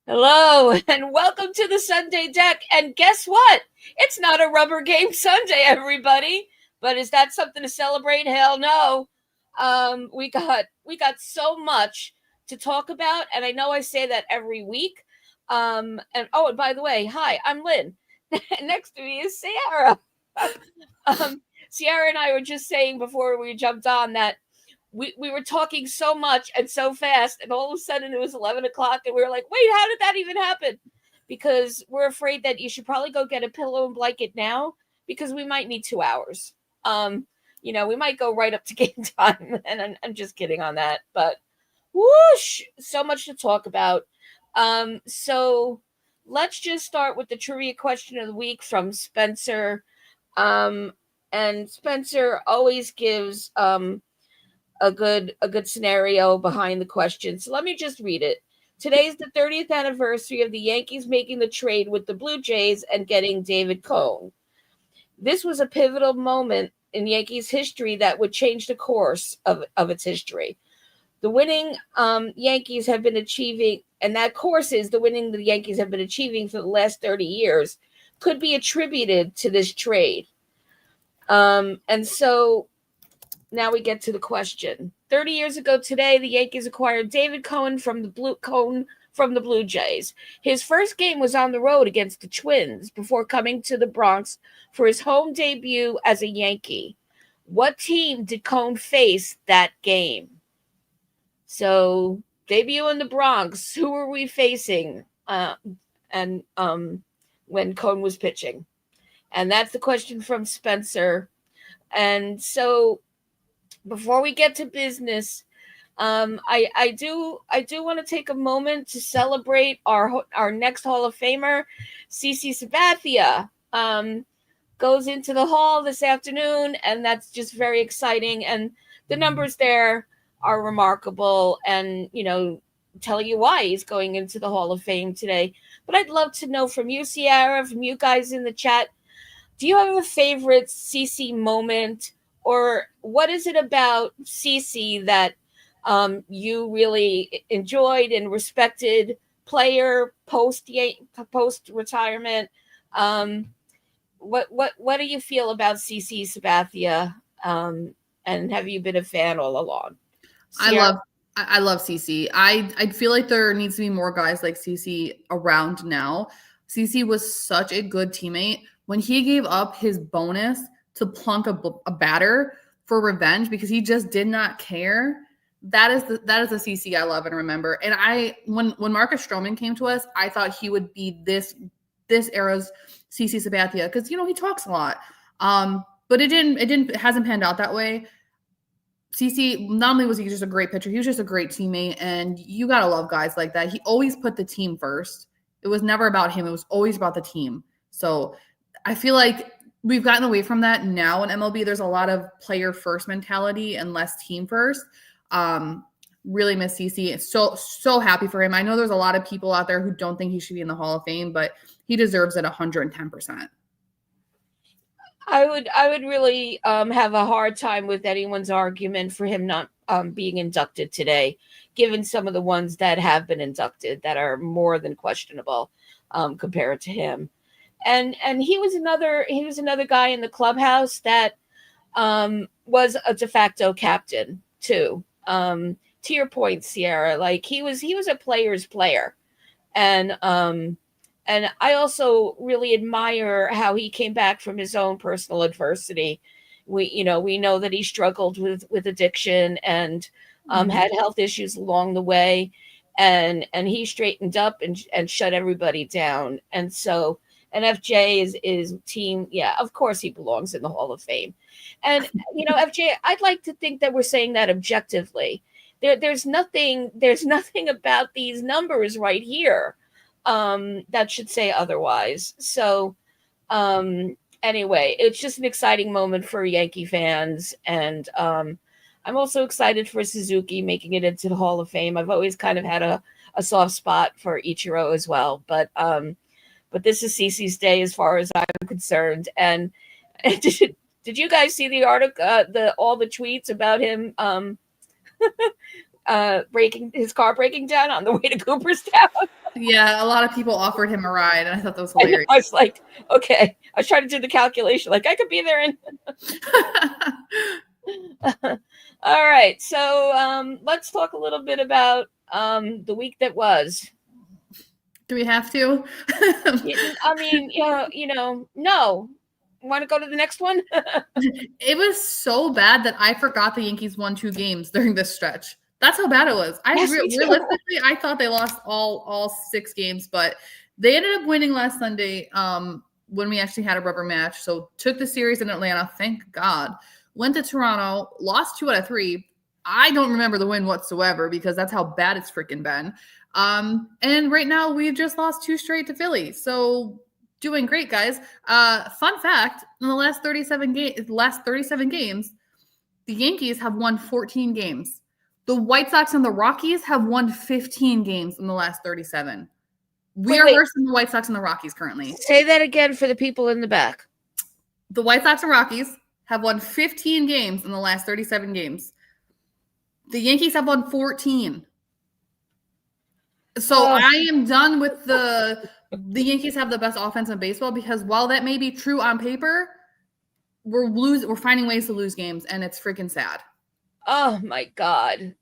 Hello, and welcome to the Sunday Deck. And guess what? It's not a rubber game Sunday, everybody. But is that something to celebrate? Hell no. We got so much to talk about, and I know I say that every week. And by the way, hi, I'm Lynn. Next to me is Sierra. um, Sierra and I were just saying before we jumped on that we were talking so much and so fast, and all of a sudden it was 11 o'clock, and we were like, wait, how did that even happen? Because we're afraid that you should probably go get a pillow and blanket now, because we might need 2 hours. We might go right up to game time, and I'm just kidding on that. But whoosh, so much to talk about. So let's just start with the trivia question of the week from Spencer. And Spencer always gives a good scenario behind the question. So let me just read it. Today's the 30th anniversary of the Yankees making the trade with the Blue Jays and getting David Cone. This was a pivotal moment in Yankees history that would change the course of its history. The winning Yankees have been achieving, and that course is the winning the Yankees have been achieving for the last 30 years, could be attributed to this trade. And so now we get to the question. 30 years ago today, the Yankees acquired David Cone from the Blue Jays. His first game was on the road against the Twins before coming to the Bronx for his home debut as a Yankee. What team did Cone face that game? So, debut in the Bronx. Who were we facing? When Cone was pitching, and that's the question from Spencer. And so, before we get to business, I do want to take a moment to celebrate our next Hall of Famer, CC Sabathia. Goes into the hall this afternoon, and that's just very exciting. And the numbers there are remarkable, and tell you why he's going into the Hall of Fame today. But I'd love to know from you, Sierra, from you guys in the chat, do you have a favorite CC moment, or what is it about CC that you really enjoyed and respected, player post retirement? What do you feel about CC Sabathia? And have you been a fan all along? Sierra? I love CC. I feel like there needs to be more guys like CC around now. CC was such a good teammate. When he gave up his bonus to plunk a batter for revenge because he just did not care, that is the CC I love and remember. And when Marcus Stroman came to us, I thought he would be this era's CC Sabathia because he talks a lot. But it hasn't panned out that way. CC, not only was he just a great pitcher, he was just a great teammate, and you gotta love guys like that. He always put the team first. It was never about him. It was always about the team. So I feel like we've gotten away from that now in MLB. There's a lot of player first mentality and less team first. Really miss CC. So happy for him. I know there's a lot of people out there who don't think he should be in the Hall of Fame, but he deserves it 110%. I would really have a hard time with anyone's argument for him not being inducted today, given some of the ones that have been inducted that are more than questionable compared to him. And he was another guy in the clubhouse that was a de facto captain too. To your point, Sierra, like he was a player's player, and I also really admire how he came back from his own personal adversity. We know that he struggled with addiction and had health issues along the way, and he straightened up and shut everybody down. And so, and FJ is team. Yeah, of course he belongs in the Hall of Fame. And FJ, I'd like to think that we're saying that objectively. There's nothing about these numbers right here that should say otherwise. So anyway, it's just an exciting moment for Yankee fans, and I'm also excited for Suzuki making it into the Hall of Fame. I've always kind of had a soft spot for Ichiro as well, but this is CC's day as far as I'm concerned. And did you guys see the article, all the tweets about him breaking his car breaking down on the way to Cooperstown? Yeah, a lot of people offered him a ride, and I thought that was hilarious. I was like, okay. I was trying to do the calculation. Like, I could be there in. All right. So let's talk a little bit about the week that was. Do we have to? I mean, no. Want to go to the next one? It was so bad that I forgot the Yankees won 2 games during this stretch. That's how bad it was. Realistically, I thought they lost all 6 games, but they ended up winning last Sunday when we actually had a rubber match. So took the series in Atlanta, thank God. Went to Toronto, lost 2 out of 3. I don't remember the win whatsoever because that's how bad it's freaking been. And right now we've just lost 2 straight to Philly. So doing great, guys. Fun fact, in the last 37 games, the Yankees have won 14 games. The White Sox and the Rockies have won 15 games in the last 37. We are worse than the White Sox and the Rockies currently. Say that again for the people in the back. The White Sox and Rockies have won 15 games in the last 37 games. The Yankees have won 14. So I am done with the Yankees have the best offense in baseball because while that may be true on paper, we're finding ways to lose games, and it's freaking sad. Oh my God!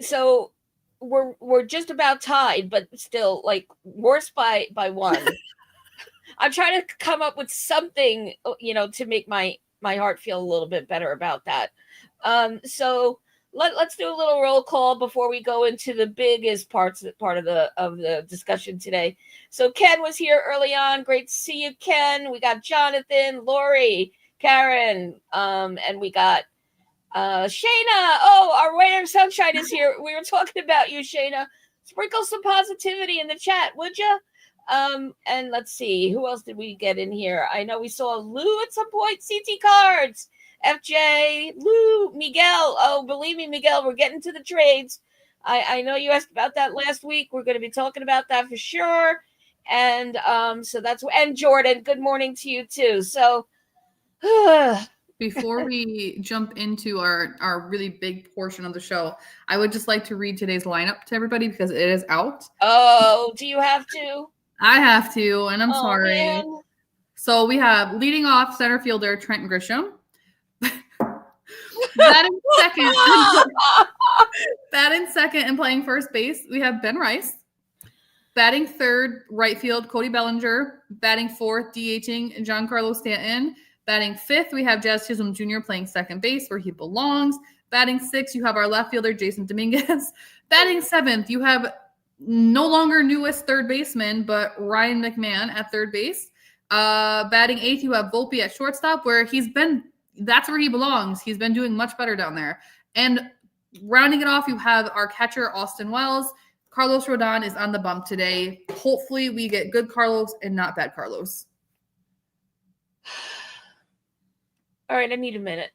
So we're just about tied, but still like worse by 1. I'm trying to come up with something, to make my heart feel a little bit better about that. So let's do a little roll call before we go into the biggest part of the discussion today. So Ken was here early on. Great to see you, Ken. We got Jonathan, Lori, Karen, and we got Shayna. Oh, our Rain of Sunshine is here. We were talking about you, Shayna. Sprinkle some positivity in the chat, would you? And let's see, who else did we get in here? I know we saw Lou at some point. CT Cards, FJ, Lou, Miguel. Oh, believe me, Miguel, we're getting to the trades. I know you asked about that last week. We're going to be talking about that for sure. And so that's, and Jordan, good morning to you too. So before we jump into our really big portion of the show, I would just like to read today's lineup to everybody because it is out. Oh, do you have to? I have to, and I'm sorry. Man. So we have leading off center fielder Trent Grisham. Batting second and playing first base, we have Ben Rice. Batting third, right field, Cody Bellinger. Batting fourth, DHing Giancarlo Stanton. Batting fifth, we have Jazz Chisholm Jr. playing second base where he belongs. Batting sixth, you have our left fielder, Jason Dominguez. Batting seventh, you have no longer newest third baseman, but Ryan McMahon at third base. Batting eighth, you have Volpe at shortstop, where that's where he belongs. He's been doing much better down there. And rounding it off, you have our catcher, Austin Wells. Carlos Rodon is on the bump today. Hopefully we get good Carlos and not bad Carlos. All right, I need a minute.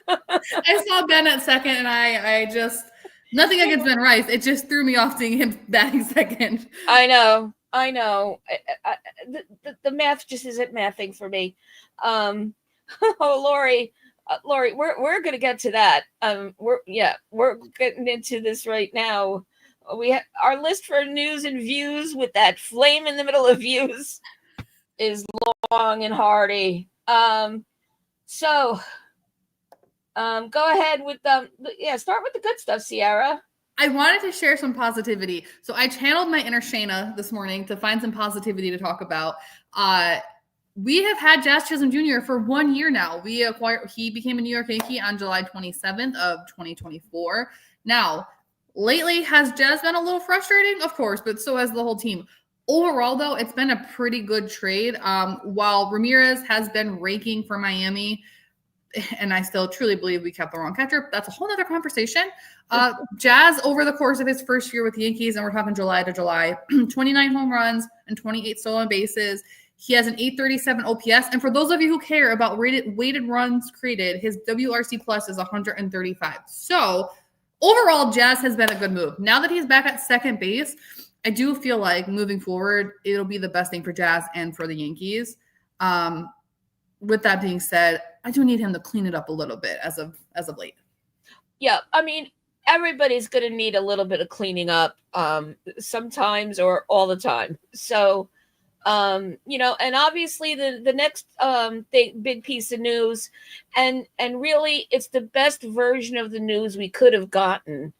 I saw Ben at second, and I just – nothing against Ben Rice. It just threw me off seeing him batting second. I know. The math just isn't mathing for me. Oh, Lori, we're gonna get to that. We're getting into this right now. We have our list for news and views with that flame in the middle of views is long and hardy. So go ahead with start with the good stuff, Sierra. I wanted to share some positivity. So I channeled my inner Shayna this morning to find some positivity to talk about. We have had Jazz Chisholm Jr. for 1 year now. He became a New York Yankee on July 27th of 2024. Now, lately, has Jazz been a little frustrating? Of course, but so has the whole team. Overall, though, it's been a pretty good trade. While Ramirez has been raking for Miami, and I still truly believe we kept the wrong catcher, that's a whole other conversation. Jazz, over the course of his first year with the Yankees, and we're talking July to July, 29 home runs and 28 stolen bases. He has an 837 OPS. And for those of you who care about weighted runs created, his WRC plus is 135. So overall, Jazz has been a good move. Now that he's back at second base, I do feel like moving forward, it'll be the best thing for Jazz and for the Yankees. With that being said, I do need him to clean it up a little bit as of late. Yeah, I mean, everybody's going to need a little bit of cleaning up, sometimes or all the time. So, and obviously the next big piece of news, and really it's the best version of the news we could have gotten,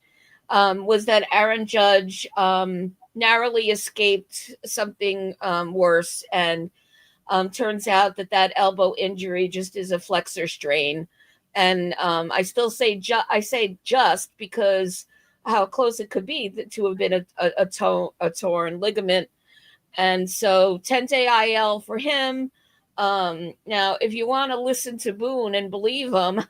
was that Aaron Judge narrowly escaped something worse, and turns out that elbow injury just is a flexor strain. And I still say I say just because how close it could be to have been a torn ligament. And so 10-day IL for him. Now, if you want to listen to Boone and believe him,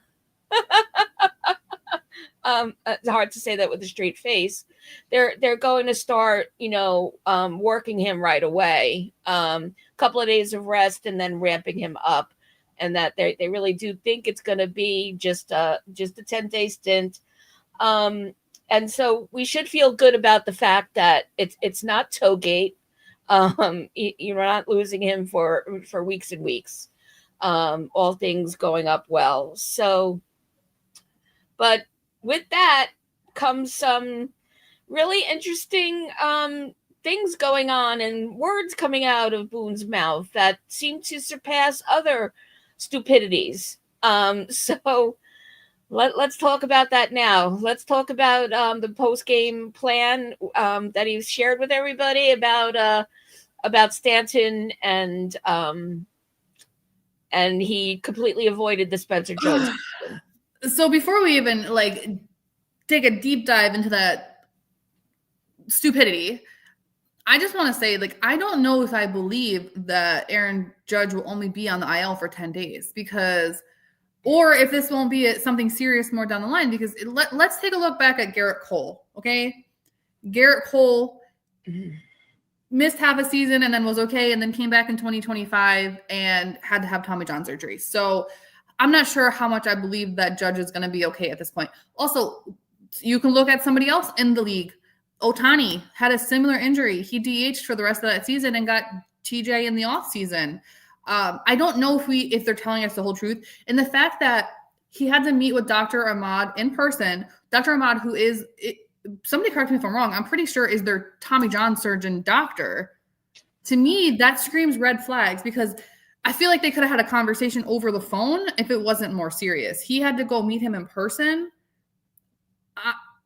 it's hard to say that with a straight face. They're going to start, working him right away. Couple of days of rest and then ramping him up, and that they really do think it's going to be just a 10-day stint. And so we should feel good about the fact that it's not Toegate. You're not losing him for weeks and weeks. All things going up well. So, but with that comes some really interesting things going on and words coming out of Boone's mouth that seem to surpass other stupidities. So let's talk about that now. Let's talk about the post-game plan that he shared with everybody about Stanton, and he completely avoided the Spencer Jones. So before we even take a deep dive into that stupidity, I just want to say, I don't know if I believe that Aaron Judge will only be on the IL for 10 days or if this won't be something serious more down the line, because let's take a look back at Garrett Cole, okay? Garrett Cole missed half a season and then was okay, and then came back in 2025 and had to have Tommy John surgery. So I'm not sure how much I believe that Judge is going to be okay at this point. Also, you can look at somebody else in the league. Ohtani had a similar injury. He DH'd for the rest of that season and got TJ in the offseason. I don't know if they're telling us the whole truth. And the fact that he had to meet with Dr. Ahmad in person, Dr. Ahmad, who is, somebody correct me if I'm wrong, I'm pretty sure is their Tommy John surgeon doctor. To me, that screams red flags, because I feel like they could have had a conversation over the phone if it wasn't more serious. He had to go meet him in person.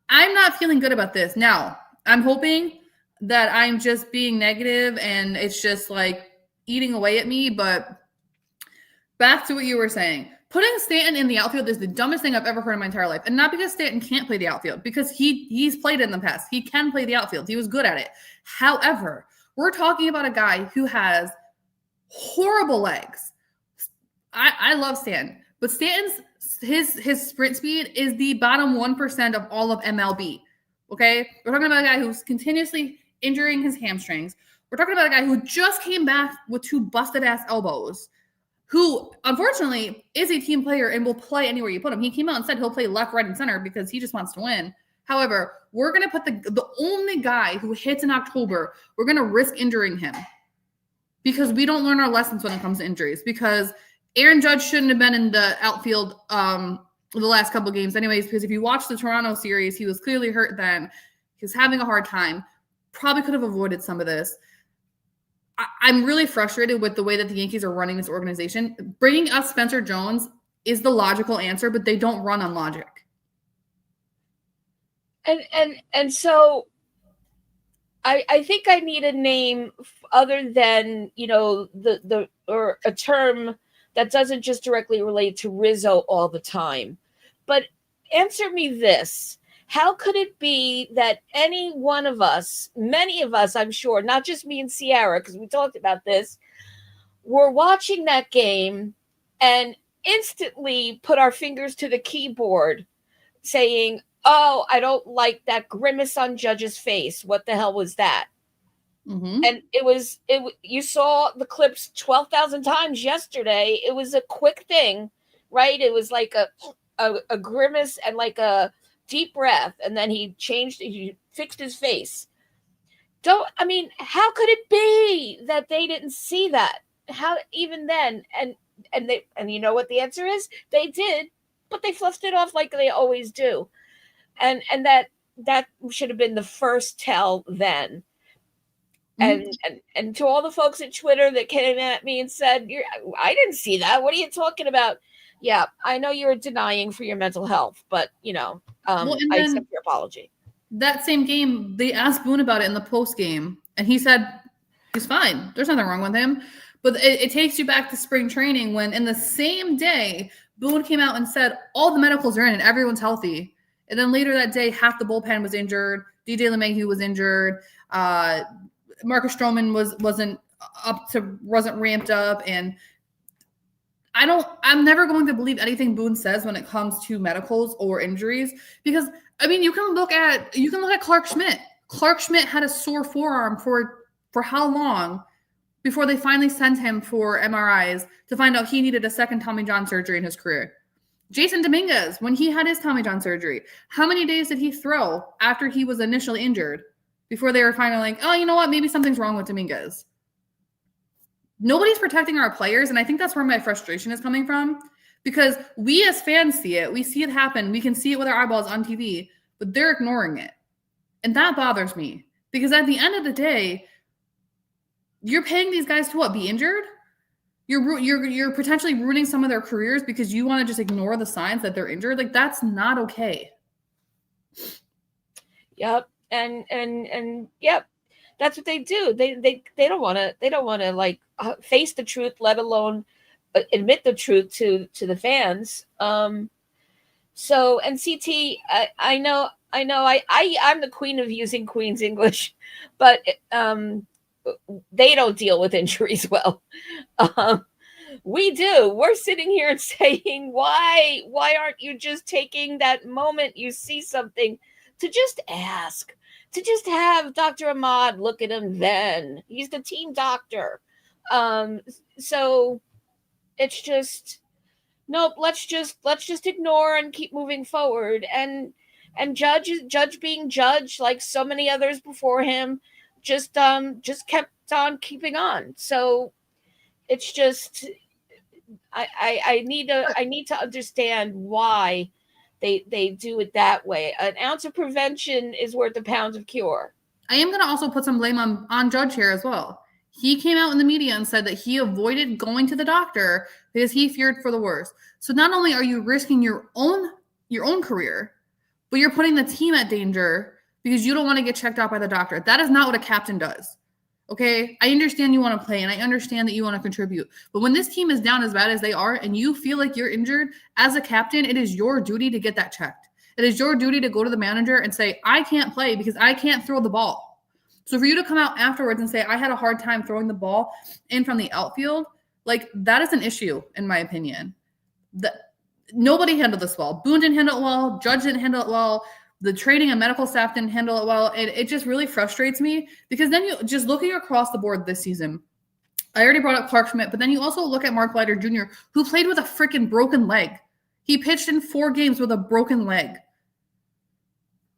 I'm not feeling good about this. Now, I'm hoping that I'm just being negative and it's just eating away at me. But back to what you were saying. Putting Stanton in the outfield is the dumbest thing I've ever heard in my entire life. And not because Stanton can't play the outfield, because he's played it in the past. He can play the outfield. He was good at it. However, we're talking about a guy who has horrible legs. I love Stanton, but Stanton's his sprint speed is the bottom 1% of all of MLB. Okay, we're talking about a guy who's continuously injuring his hamstrings. We're talking about a guy who just came back with 2 busted ass elbows, who unfortunately is a team player and will play anywhere you put him. He came out and said he'll play left, right, and center because he just wants to win. However, we're going to put the only guy who hits in October, we're going to risk injuring him, because we don't learn our lessons when it comes to injuries. Because Aaron Judge shouldn't have been in the outfield the last couple of games anyways, because if you watch the Toronto series, he was clearly hurt then. He was having a hard time. Probably could have avoided some of this. I'm really frustrated with the way that the Yankees are running this organization. Bringing up Spencer Jones is the logical answer, but they don't run on logic. And so I think I need a name other than, or a term that doesn't just directly relate to Rizzo all the time. But answer me this. How could it be that any one of us, many of us, I'm sure, not just me and Sierra, because we talked about this, were watching that game and instantly put our fingers to the keyboard saying, oh, I don't like that grimace on Judge's face. What the hell was that? Mm-hmm. And you saw the clips 12,000 times yesterday. It was a quick thing, right? It was like a grimace and like a deep breath. And then he fixed his face. How could it be that they didn't see that? How even then? And you know what the answer is? They did, but they fluffed it off like they always do. and that should have been the first tell then. And to all the folks at Twitter that came at me and said, I didn't see that. What are you talking about? Yeah, I know you're denying for your mental health, but Well, and I then accept your apology. that same game, they asked Boone about it in the post game, and he said he's fine. There's nothing wrong with him. But it takes you back to spring training when in the same day, Boone came out and said all the medicals are in and everyone's healthy. And then later that day, half the bullpen was injured. DJ LeMahieu was injured. Marcus Stroman wasn't ramped up, and I'm never going to believe anything Boone says when it comes to medicals or injuries, because I mean you can look at Clark Schmidt. Clark Schmidt had a sore forearm for how long before they finally sent him for MRIs to find out he needed a second Tommy John surgery in his career. Jason Dominguez, when he had his Tommy John surgery, how many days did he throw after he was initially injured before they were finally like, oh, you know what, maybe something's wrong with Dominguez? Nobody's protecting our players, and I think that's where my frustration is coming from, because we as fans see it. We see it happen. We can see it with our eyeballs on TV, but they're ignoring it. And that bothers me, because at the end of the day, you're paying these guys to what? Be injured? You're potentially ruining some of their careers because you want to just ignore the signs that they're injured. Like, that's not okay. Yep. And yep. That's what they do. They don't want to like face the truth, let alone admit the truth to the fans. So, and CT, I know I'm the queen of using Queen's English, but they don't deal with injuries well. We do. We're sitting here and saying, why aren't you just taking that moment you see something to just ask, to just have Dr. Ahmad look at him then? He's the team doctor. So it's just, nope, let's just ignore and keep moving forward. And Judge being Judge, like so many others before him, just kept on keeping on. So it's just, I need to understand why they do it that way. An ounce of prevention is worth a pound of cure. I am going to also put some blame on Judge here as well. He came out in the media and said that he avoided going to the doctor because he feared for the worst. So not only are you risking your own career, but you're putting the team at danger because you don't want to get checked out by the doctor. That is not what a captain does. Okay, I understand you want to play and I understand that you want to contribute. But when this team is down as bad as they are and you feel like you're injured, as a captain, it is your duty to get that checked. It is your duty to go to the manager and say, I can't play because I can't throw the ball. So for you to come out afterwards and say, I had a hard time throwing the ball in from the outfield, like that is an issue, in my opinion. Nobody handled this well. Boone didn't handle it well. Judge didn't handle it well. The training and medical staff didn't handle it well. It just really frustrates me because then you just looking across the board this season, I already brought up Clark Schmidt, but then you also look at Mark Leiter Jr., who played with a freaking broken leg. He pitched in 4 games with a broken leg.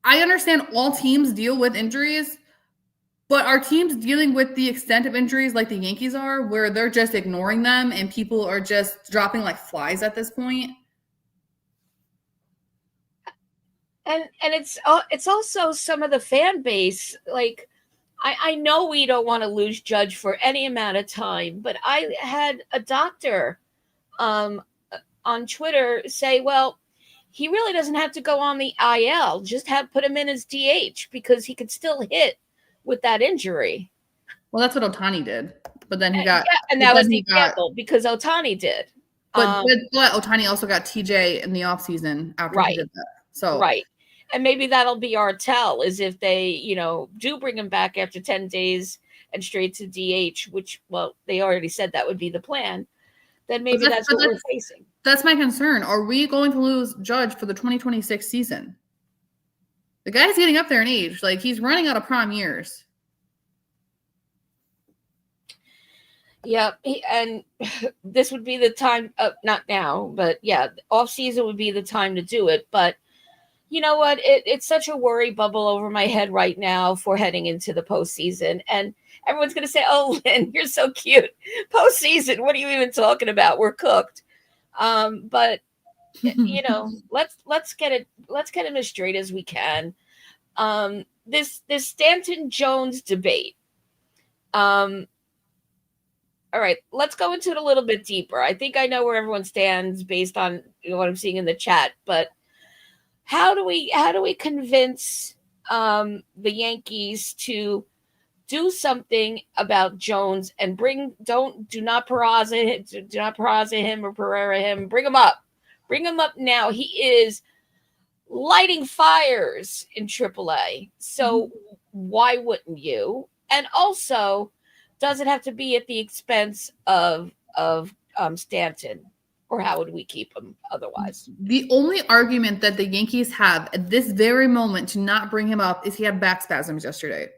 I understand all teams deal with injuries, but are teams dealing with the extent of injuries like the Yankees are, where they're just ignoring them and people are just dropping like flies at this point? And it's also some of the fan base. Like, I know we don't want to lose Judge for any amount of time, but I had a doctor on Twitter say, well, he really doesn't have to go on the IL, just put him in as DH because he could still hit with that injury. Well, that's what Ohtani did, but then he got and that was the example because Ohtani did. But Ohtani also got TJ in the offseason after he did that. So right. And maybe that'll be our tell, is if they, do bring him back after 10 days and straight to DH, which, well, they already said that would be the plan, then maybe that's what we're facing. That's my concern. Are we going to lose Judge for the 2026 season? The guy's getting up there in age. Like, he's running out of prime years. Yeah, and this would be the time, not now, but yeah, off season would be the time to do it. But you know what? It's such a worry bubble over my head right now for heading into the postseason. And everyone's going to say, oh, Lynn, you're so cute. Postseason, what are you even talking about? We're cooked. But let's get him as straight as we can. This Stanton-Jones debate. All right, let's go into it a little bit deeper. I think I know where everyone stands based on what I'm seeing in the chat, but how do we convince the Yankees to do something about Jones and do not Peraza him or Pereira him. Bring him up now. He is lighting fires in AAA. So why wouldn't you? And also, does it have to be at the expense of Stanton? Or how would we keep him otherwise? The only argument that the Yankees have at this very moment to not bring him up is he had back spasms yesterday.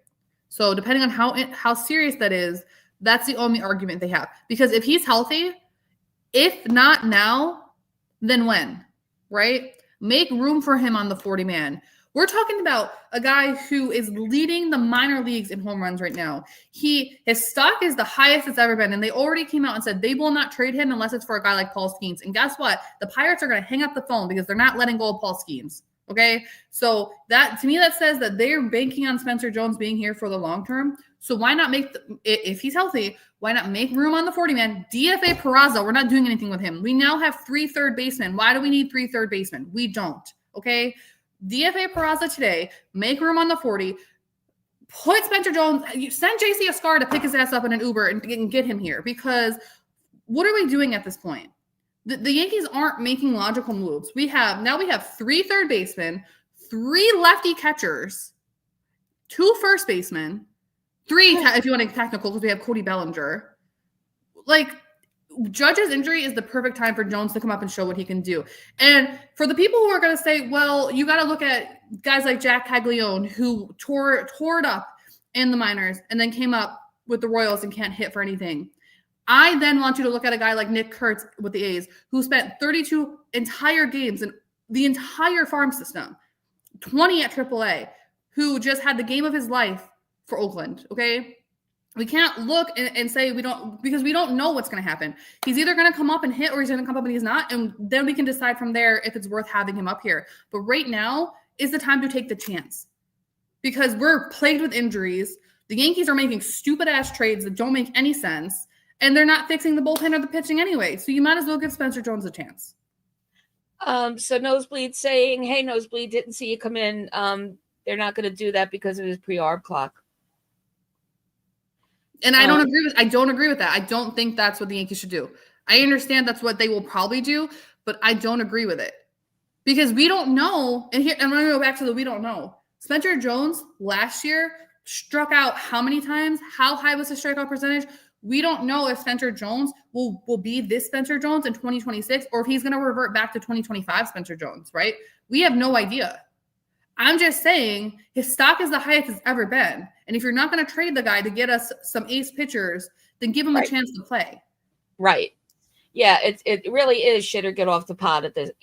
So depending on how serious that is, that's the only argument they have. Because if he's healthy, if not now, then when, right? Make room for him on the 40-man. We're talking about a guy who is leading the minor leagues in home runs right now. His stock is the highest it's ever been, and they already came out and said they will not trade him unless it's for a guy like Paul Skeens. And guess what? The Pirates are going to hang up the phone because they're not letting go of Paul Skeens. Okay, so that to me that says that they're banking on Spencer Jones being here for the long term. So why not if he's healthy, why not make room on the 40-man? DFA Peraza, we're not doing anything with him. We now have 3 third basemen. Why do we need 3 third basemen? We don't. Okay, DFA Peraza today. Make room on the 40. Put Spencer Jones. Send JC Escar to pick his ass up in an Uber and get him here, because what are we doing at this point? The Yankees aren't making logical moves. We have 3 third basemen, 3 lefty catchers, 2 first basemen, 3 if you want to get technical, because we have Cody Bellinger. Like, Judge's injury is the perfect time for Jones to come up and show what he can do. And for the people who are going to say, well, you got to look at guys like Jack Caglione, who tore it up in the minors and then came up with the Royals and can't hit for anything. I then want you to look at a guy like Nick Kurtz with the A's, who spent 32 entire games in the entire farm system, 20 at AAA, who just had the game of his life for Oakland, okay? We can't look and say we don't, because we don't know what's going to happen. He's either going to come up and hit, or he's going to come up and he's not, and then we can decide from there if it's worth having him up here. But right now is the time to take the chance, because we're plagued with injuries. The Yankees are making stupid-ass trades that don't make any sense, and they're not fixing the bullpen or the pitching anyway. So you might as well give Spencer Jones a chance. So Nosebleed saying, hey, Nosebleed, didn't see you come in. They're not going to do that because of his pre-arb clock. And I don't agree with that. I don't think that's what the Yankees should do. I understand that's what they will probably do, but I don't agree with it. Because we don't know, and I'm going to go back to the we don't know. Spencer Jones last year struck out how many times? How high was his strikeout percentage? We don't know if Spencer Jones will be this Spencer Jones in 2026, or if he's going to revert back to 2025 Spencer Jones, right? We have no idea. I'm just saying his stock is the highest it's ever been. And if you're not going to trade the guy to get us some ace pitchers, then give him a chance to play. Right. Yeah, it really is shit or get off the pot at the,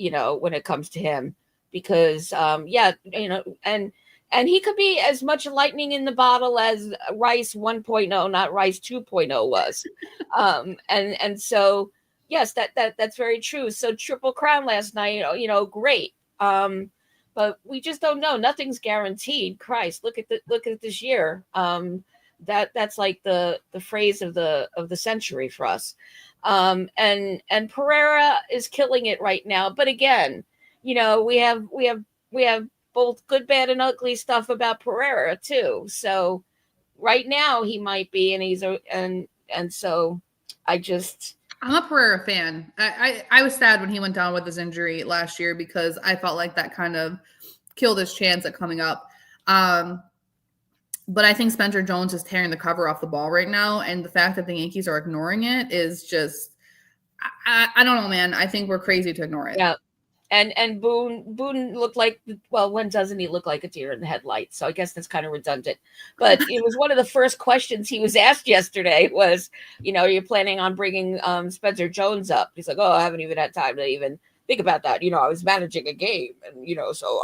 when it comes to him, because and he could be as much lightning in the bottle as Rice 1.0, not Rice 2.0 was. And so, yes, that's very true. So Triple Crown last night, great. But we just don't know. Nothing's guaranteed. Christ, look at this year. That's like the phrase of the century for us. And Pereira is killing it right now. But again, we have both good, bad, and ugly stuff about Pereira too. So right now he might be, and so I'm a Pereira fan. I was sad when he went down with his injury last year, because I felt like that kind of killed his chance at coming up. But I think Spencer Jones is tearing the cover off the ball right now. And the fact that the Yankees are ignoring it is just, I don't know, man. I think we're crazy to ignore it. Yeah. And Boone looked like, well, when doesn't he look like a deer in the headlights? So I guess that's kind of redundant. But it was one of the first questions he was asked yesterday was, you're planning on bringing Spencer Jones up? He's like, oh, I haven't even had time to even think about that. I was managing a game, and so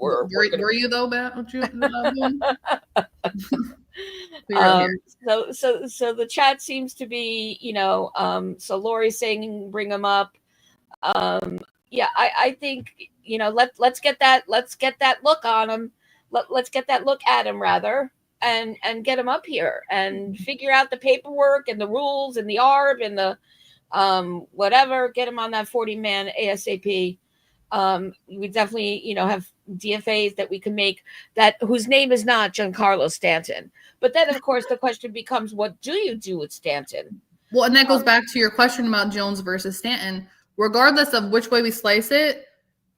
were you though, Boone? So the chat seems to be, so Lori's saying bring him up. Yeah, I think, let's get that look on him. Let's get that look at him rather, and get him up here and figure out the paperwork and the rules and the ARB and the whatever. Get him on that 40-man ASAP. We definitely, have DFAs that we can make that whose name is not Giancarlo Stanton. But then, of course, the question becomes, what do you do with Stanton? Well, and that goes back to your question about Jones versus Stanton. Regardless of which way we slice it,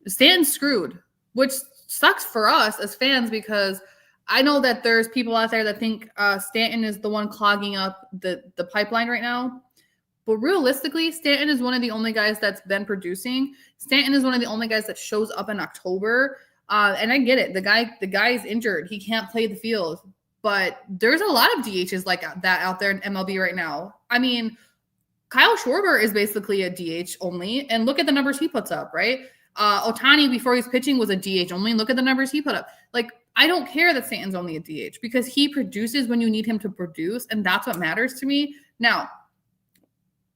Stanton's screwed, which sucks for us as fans because I know that there's people out there that think Stanton is the one clogging up the pipeline right now. But realistically, Stanton is one of the only guys that's been producing. Stanton is one of the only guys that shows up in October. And I get it. The guy is injured. He can't play the field. But there's a lot of DHs like that out there in MLB right now. I mean, Kyle Schwarber is basically a DH only. And look at the numbers he puts up, right? Ohtani, before he's pitching, was a DH only. Look at the numbers he put up. Like, I don't care that Stanton's only a DH because he produces when you need him to produce. And that's what matters to me. Now,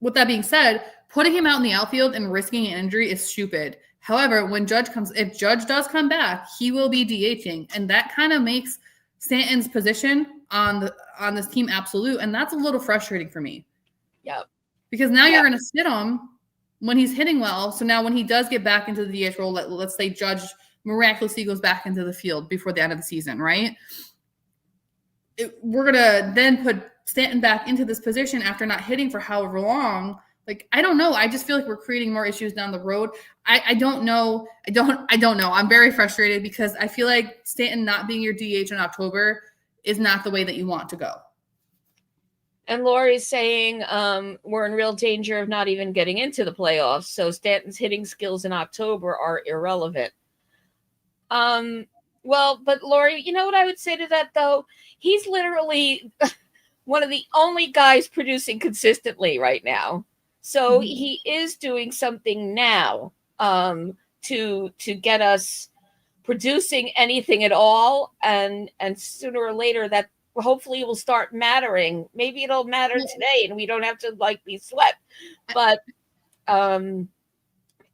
with that being said, putting him out in the outfield and risking an injury is stupid. However, if Judge does come back, he will be DHing, and that kind of makes Stanton's position on this team absolute, and that's a little frustrating for me. Yep. Because now you're going to sit him when he's hitting well. So now when he does get back into the DH role, let's say Judge miraculously goes back into the field before the end of the season, right? We're going to then put Stanton back into this position after not hitting for however long. Like, I don't know. I just feel like we're creating more issues down the road. I don't know. I don't know. I'm very frustrated because I feel like Stanton not being your DH in October is not the way that you want to go. And Lori's saying we're in real danger of not even getting into the playoffs. So Stanton's hitting skills in October are irrelevant. Well, but Lori, you know what I would say to that, though? He's literally one of the only guys producing consistently right now. So he is doing something now to get us producing anything at all. And sooner or later that hopefully will start mattering. Maybe it'll matter today and we don't have to be swept. But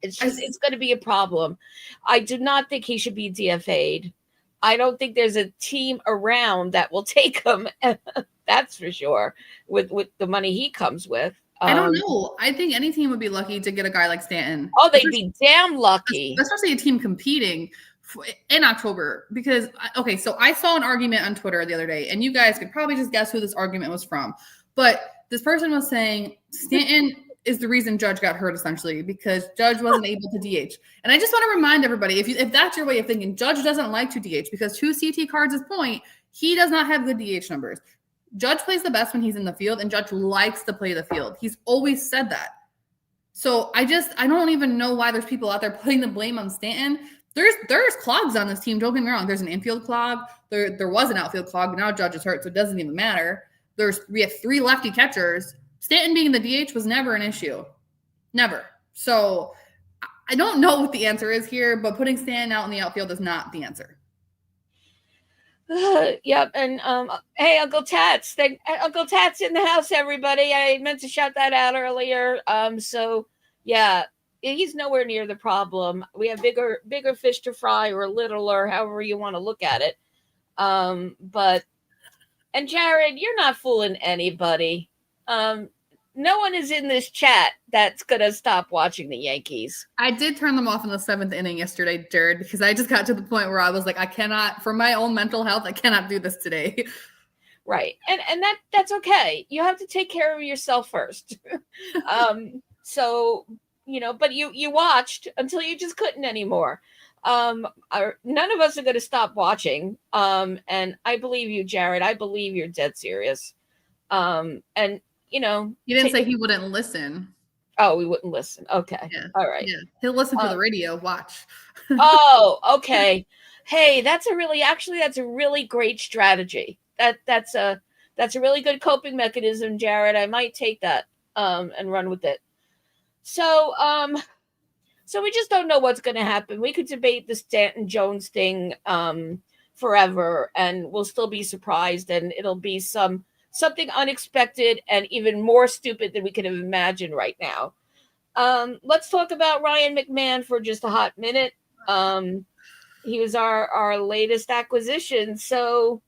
it's going to be a problem. I do not think he should be DFA'd. I don't think there's a team around that will take him. That's for sure. With the money he comes with. I don't know. I think any team would be lucky to get a guy like Stanton. Oh, they'd be damn lucky. Especially a team competing in October. Because, okay, so I saw an argument on Twitter the other day, and you guys could probably just guess who this argument was from. But this person was saying Stanton is the reason Judge got hurt, essentially, because Judge wasn't able to DH. And I just want to remind everybody, if that's your way of thinking, Judge doesn't like to DH because 2 CT cards is point. He does not have good DH numbers. Judge plays the best when he's in the field, and Judge likes to play the field. He's always said that. So I don't even know why there's people out there putting the blame on Stanton. There's clogs on this team. Don't get me wrong. There's an infield clog. There was an outfield clog. Now Judge is hurt, so it doesn't even matter. We have 3 lefty catchers. Stanton being the DH was never an issue. Never. So I don't know what the answer is here, but putting Stanton out in the outfield is not the answer. Yep. And hey, Uncle Tats. Uncle Tats in the house, everybody. I meant to shout that out earlier. So yeah, he's nowhere near the problem. We have bigger fish to fry, or littler, however you want to look at it. But Jared, you're not fooling anybody. No one is in this chat that's going to stop watching the Yankees. I did turn them off in the 7th inning yesterday, Jared, because I just got to the point where I was like, I cannot, for my own mental health, I cannot do this today. Right. And that's okay. You have to take care of yourself first. So, but you watched until you just couldn't anymore. None of us are going to stop watching. And I believe you, Jared. I believe you're dead serious. And you didn't say he wouldn't listen. Oh, we wouldn't listen. Okay. Yeah. All right. Yeah. He'll listen to the radio. Watch. Oh, okay. Hey, that's a really great strategy. That's a really good coping mechanism, Jared. I might take that and run with it. So we just don't know what's going to happen. We could debate the Stanton-Jones thing forever, and we'll still be surprised, and it'll be something unexpected and even more stupid than we could have imagined right now. Let's talk about Ryan McMahon for just a hot minute. He was our latest acquisition. So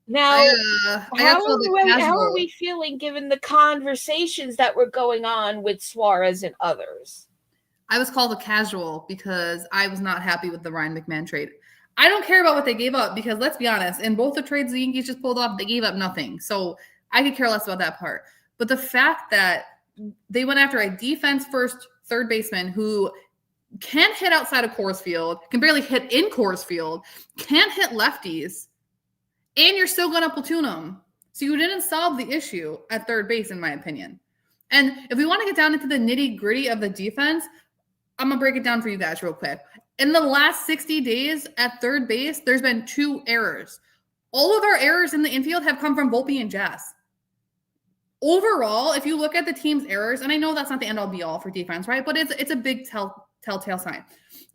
now, I got called a how casual. are we feeling given the conversations that were going on with Suarez and others? I was called a casual because I was not happy with the Ryan McMahon trade. I don't care about what they gave up because let's be honest, in both the trades the Yankees just pulled off, they gave up nothing. So I could care less about that part. But the fact that they went after a defense first third baseman who can't hit outside of Coors Field, can barely hit in Coors Field, can't hit lefties, and you're still going to platoon them. So you didn't solve the issue at third base, in my opinion. And if we want to get down into the nitty gritty of the defense, I'm going to break it down for you guys real quick. In the last 60 days at third base, there's been 2 errors. All of our errors in the infield have come from Volpe and Jazz. Overall, if you look at the team's errors, and I know that's not the end-all be-all for defense, right? But it's a big telltale sign.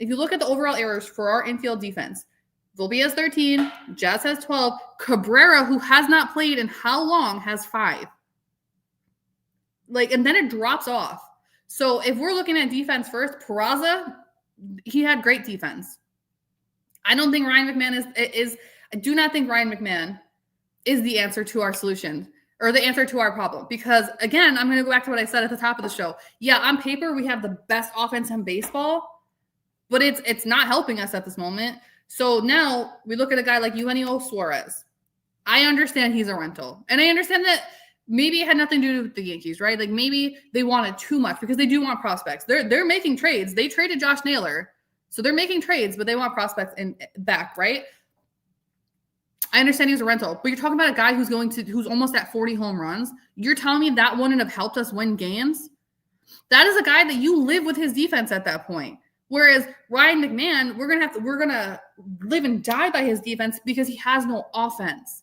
If you look at the overall errors for our infield defense, Volpe has 13, Jazz has 12, Cabrera, who has not played in how long, has 5. And then it drops off. So if we're looking at defense first, Peraza, he had great defense. I don't think Ryan McMahon I do not think Ryan McMahon is the answer to our solution or the answer to our problem. Because again, I'm going to go back to what I said at the top of the show. Yeah, on paper, we have the best offense in baseball, but it's not helping us at this moment. So now we look at a guy like Eugenio Suarez. I understand he's a rental. And I understand that maybe it had nothing to do with the Yankees, right? Maybe they wanted too much because they do want prospects. They're making trades. They traded Josh Naylor. So they're making trades, but they want prospects back, right? I understand he's a rental, but you're talking about a guy who's almost at 40 home runs. You're telling me that wouldn't have helped us win games? That is a guy that you live with his defense at that point. Whereas Ryan McMahon, we're gonna live and die by his defense because he has no offense.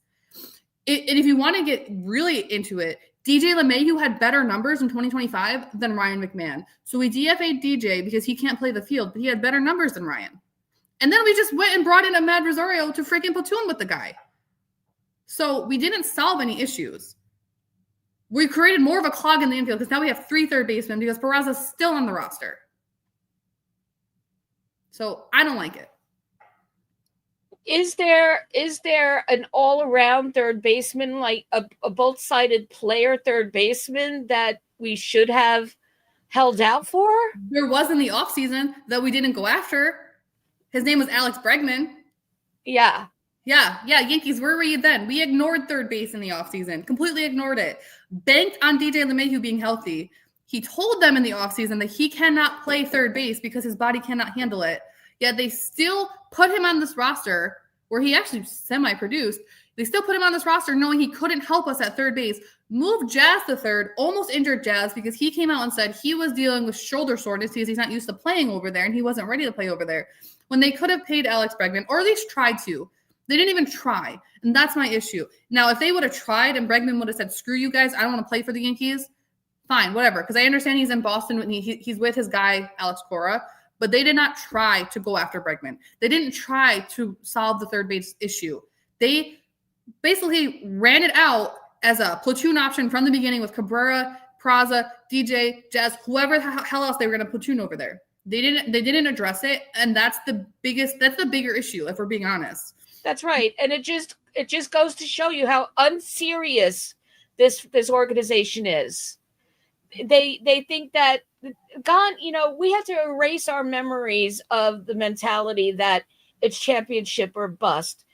And if you want to get really into it, DJ LeMahieu had better numbers in 2025 than Ryan McMahon. So we DFA'd DJ because he can't play the field, but he had better numbers than Ryan. And then we just went and brought in Ahmad Rosario to freaking platoon with the guy. So we didn't solve any issues. We created more of a clog in the infield because now we have 3 third basemen because Peraza's still on the roster. So I don't like it. Is there an all-around third baseman, like a both-sided player third baseman that we should have held out for? There was in the offseason that we didn't go after. His name was Alex Bregman. Yeah. Yankees, where were you then? We ignored third base in the offseason, completely ignored it. Banked on DJ LeMahieu being healthy. He told them in the offseason that he cannot play third base because his body cannot handle it. Yet they still put him on this roster where he actually semi-produced. They still put him on this roster knowing he couldn't help us at third base. Moved Jazz to third, almost injured Jazz because he came out and said he was dealing with shoulder soreness because he's not used to playing over there and he wasn't ready to play over there. When they could have paid Alex Bregman, or at least tried to. They didn't even try, and that's my issue. Now, if they would have tried and Bregman would have said, screw you guys, I don't want to play for the Yankees, fine, whatever, because I understand he's in Boston and he's with his guy, Alex Cora, but they did not try to go after Bregman. They didn't try to solve the third base issue. They basically ran it out as a platoon option from the beginning with Cabrera, Peraza, DJ, Jazz, whoever the hell else they were going to platoon over there. They didn't address it, and that's the bigger issue, if we're being honest. That's right. And it just goes to show you how unserious this organization is. They think that we have to erase our memories of the mentality that it's championship or bust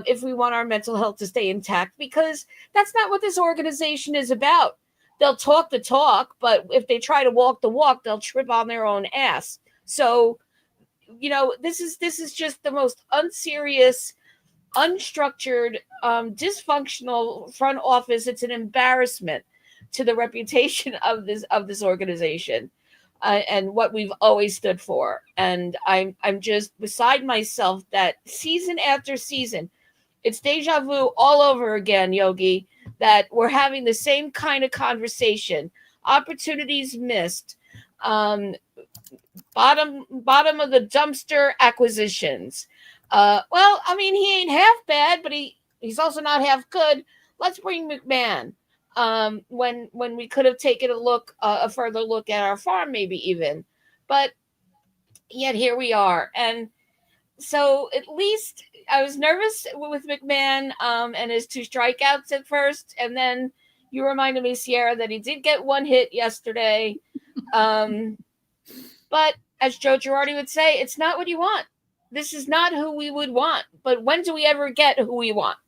if we want our mental health to stay intact, because that's not what this organization is about. They'll talk the talk, but if they try to walk the walk, they'll trip on their own ass. So, this is just the most unserious, unstructured, dysfunctional front office. It's an embarrassment to the reputation of this organization and what we've always stood for. And I'm just beside myself that season after season, it's deja vu all over again, Yogi, that we're having the same kind of conversation. Opportunities missed. Bottom of the dumpster acquisitions. He ain't half bad, but he's also not half good. Let's bring McMahon. when we could have taken a further look at our farm, maybe even. But yet here we are. And so at least I was nervous with McMahon and his 2 strikeouts at first, and then you reminded me, Sierra, that he did get 1 hit yesterday. But as Joe Girardi would say, it's not what you want. This is not who we would want. But when do we ever get who we want?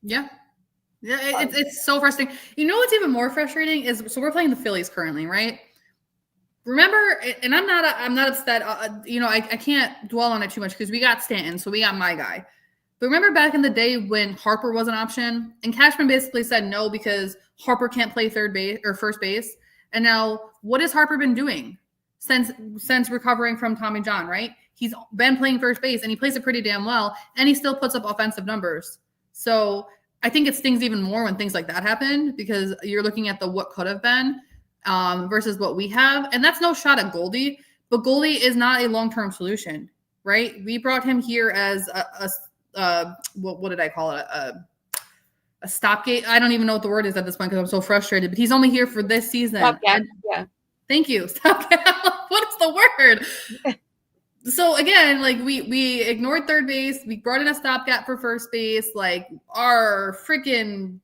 Yeah. Yeah, it's so frustrating. You know what's even more frustrating is, so we're playing the Phillies currently, right? Remember, and I'm not upset. I can't dwell on it too much because we got Stanton, so we got my guy. But remember back in the day when Harper was an option, and Cashman basically said no because Harper can't play third base or first base. And now, what has Harper been doing since recovering from Tommy John? Right, he's been playing first base, and he plays it pretty damn well, and he still puts up offensive numbers. So I think it stings even more when things like that happen because you're looking at the what could have been. Versus what we have. And that's no shot at Goldie, but Goldie is not a long-term solution, right? We brought him here as what did I call it? A stopgate. I don't even know what the word is at this point because I'm so frustrated, but he's only here for this season. Stopgap, yeah. Thank you. Stopgap. What is the word? So again, like we ignored third base. We brought in a stopgap for first base. Like our starting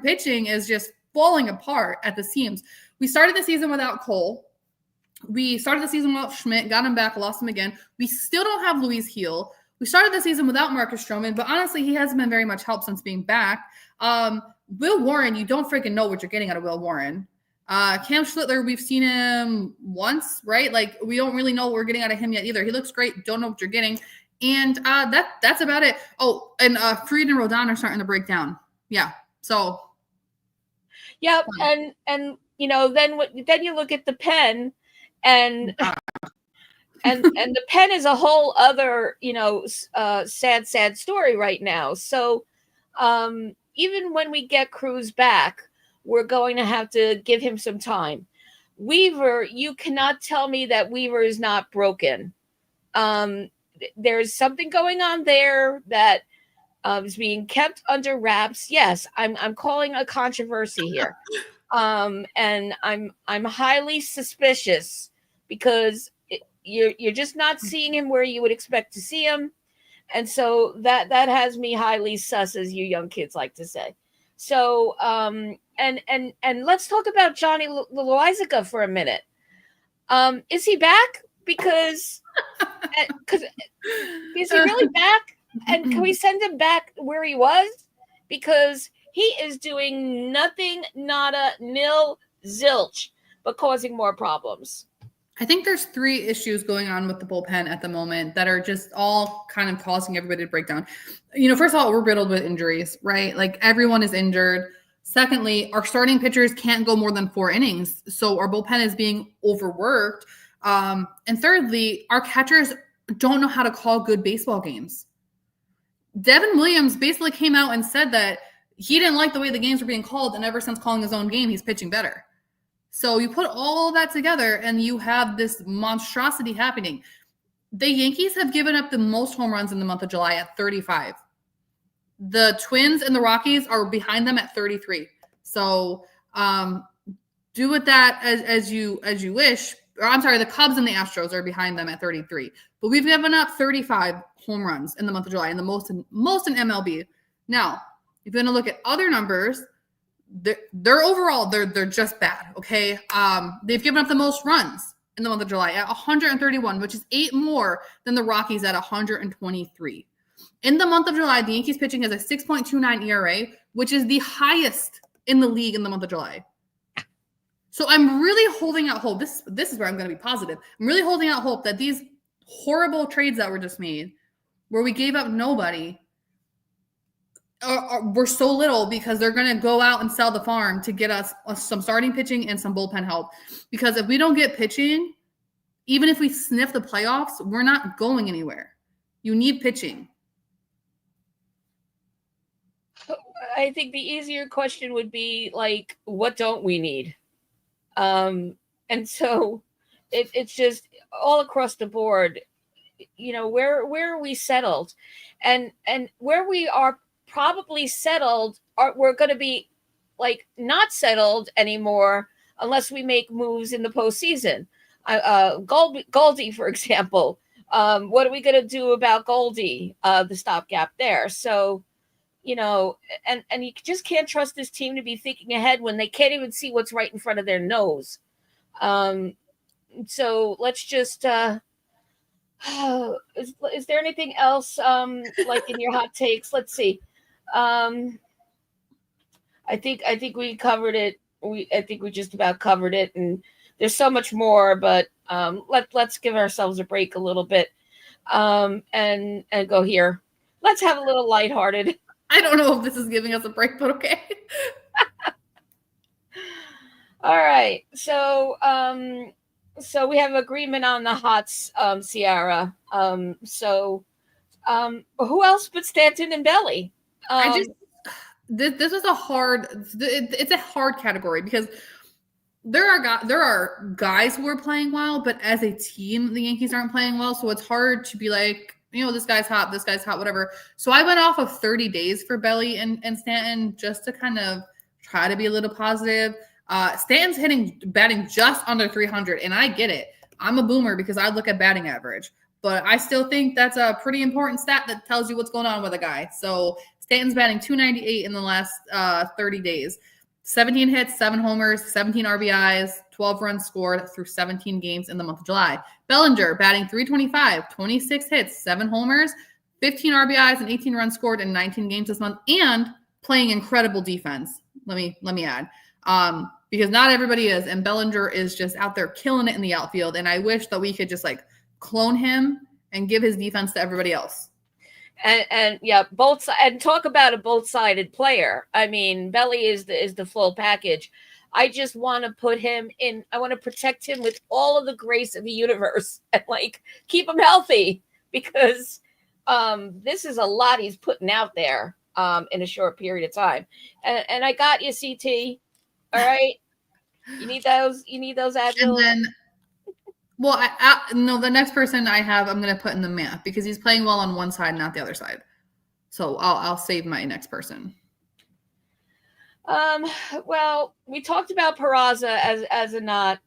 pitching is just falling apart at the seams. We started the season without Cole. We started the season without Schmidt, got him back, lost him again. We still don't have Luis Heel. We started the season without Marcus Stroman, but honestly, he hasn't been very much help since being back. Will Warren, you don't freaking know what you're getting out of Will Warren. Cam Schlittler, we've seen him once, right? Like, we don't really know what we're getting out of him yet either. He looks great. Don't know what you're getting. And that's about it. Oh, and Fried and Rodon are starting to break down. Yeah, so... Yep, and then you look at the pen, and the pen is a whole other sad story right now. So even when we get Cruz back, we're going to have to give him some time. Weaver, you cannot tell me that Weaver is not broken. There's something going on there that is being kept under wraps. Yes, I'm calling a controversy here, and I'm highly suspicious because you're just not seeing him where you would expect to see him, and so that has me highly sus, as you young kids like to say. So and let's talk about Johnny Loizaga for a minute. Is he back? Because is he really back? And can we send him back where he was? Because he is doing nothing, nada, nil, zilch, but causing more problems. I think there's 3 issues going on with the bullpen at the moment that are just all kind of causing everybody to break down. First of all, we're riddled with injuries, right? Like, everyone is injured. Secondly, our starting pitchers can't go more than 4 innings. So our bullpen is being overworked. And thirdly, our catchers don't know how to call good baseball games. Devin Williams basically came out and said that he didn't like the way the games were being called, and ever since calling his own game, he's pitching better. So you put all that together, and you have this monstrosity happening. The Yankees have given up the most home runs in the month of July at 35. The Twins and the Rockies are behind them at 33. So do with that as you wish. Or I'm sorry, the Cubs and the Astros are behind them at 33. But we've given up 35 home runs in the month of July, and the most in MLB. Now, if you're going to look at other numbers, they're overall they're just bad. Okay, they've given up the most runs in the month of July at 131, which is 8 more than the Rockies at 123. In the month of July, the Yankees pitching has a 6.29 ERA, which is the highest in the league in the month of July. So I'm really holding out hope. This is where I'm going to be positive. I'm really holding out hope that these horrible trades that were just made, where we gave up nobody, were so little because they're going to go out and sell the farm to get us some starting pitching and some bullpen help. Because if we don't get pitching, even if we sniff the playoffs, we're not going anywhere. You need pitching. I think the easier question would be, like, what don't we need? And so it's just all across the board, where are we settled? And where we are probably settled, we're going to be like not settled anymore unless we make moves in the postseason. Goldie, for example, what are we going to do about Goldie? The stopgap there. So, and you just can't trust this team to be thinking ahead when they can't even see what's right in front of their nose. So let's just. Is there anything else like in your hot takes? Let's see. I think we covered it. I think we just about covered it, and there's so much more, but let's give ourselves a break a little bit, and go here. Let's have a little lighthearted. I don't know if this is giving us a break, but okay. All right, so we have agreement on the hots, Ciara. Who else but Stanton and Belly? This is it's a hard category because there are guys who are playing well, but as a team, the Yankees aren't playing well. So it's hard to be like, this guy's hot, whatever. So I went off of 30 days for Belly and Stanton just to kind of try to be a little positive. Stanton's batting just under 300, and I get it. I'm a boomer because I look at batting average, but I still think that's a pretty important stat that tells you what's going on with a guy. So Stanton's batting 298 in the last 30 days. 17 hits, 7 homers, 17 RBIs, 12 runs scored through 17 games in the month of July. Bellinger batting 325, 26 hits, 7 homers, 15 RBIs, and 18 runs scored in 19 games this month, and playing incredible defense. Let me add. Because not everybody is, and Bellinger is just out there killing it in the outfield. And I wish that we could just like clone him and give his defense to everybody else. And yeah, both and talk about a both-sided player. I mean, Belly is the full package. I just want to put him in. I want to protect him with all of the grace of the universe and like keep him healthy because this is a lot he's putting out there in a short period of time. And I got you, CT. All right, you need those. You need those agile. And then, well, no, the next person I have, I'm going to put in the math because he's playing well on one side, not the other side. So I'll save my next person. Well, we talked about Peraza as a not.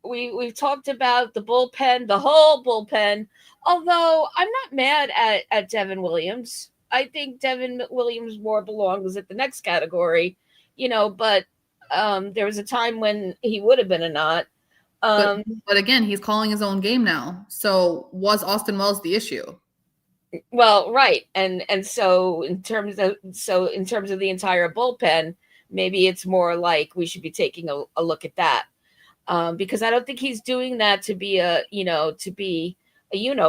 We've talked about the bullpen, the whole bullpen. Although I'm not mad at Devin Williams. I think Devin Williams more belongs at the next category. But there was a time when he would have been a not. But again, he's calling his own game now. So was Austin Wells the issue? Well, right, and so in terms of the entire bullpen, maybe it's more like we should be taking a look at that, because I don't think he's doing that to be a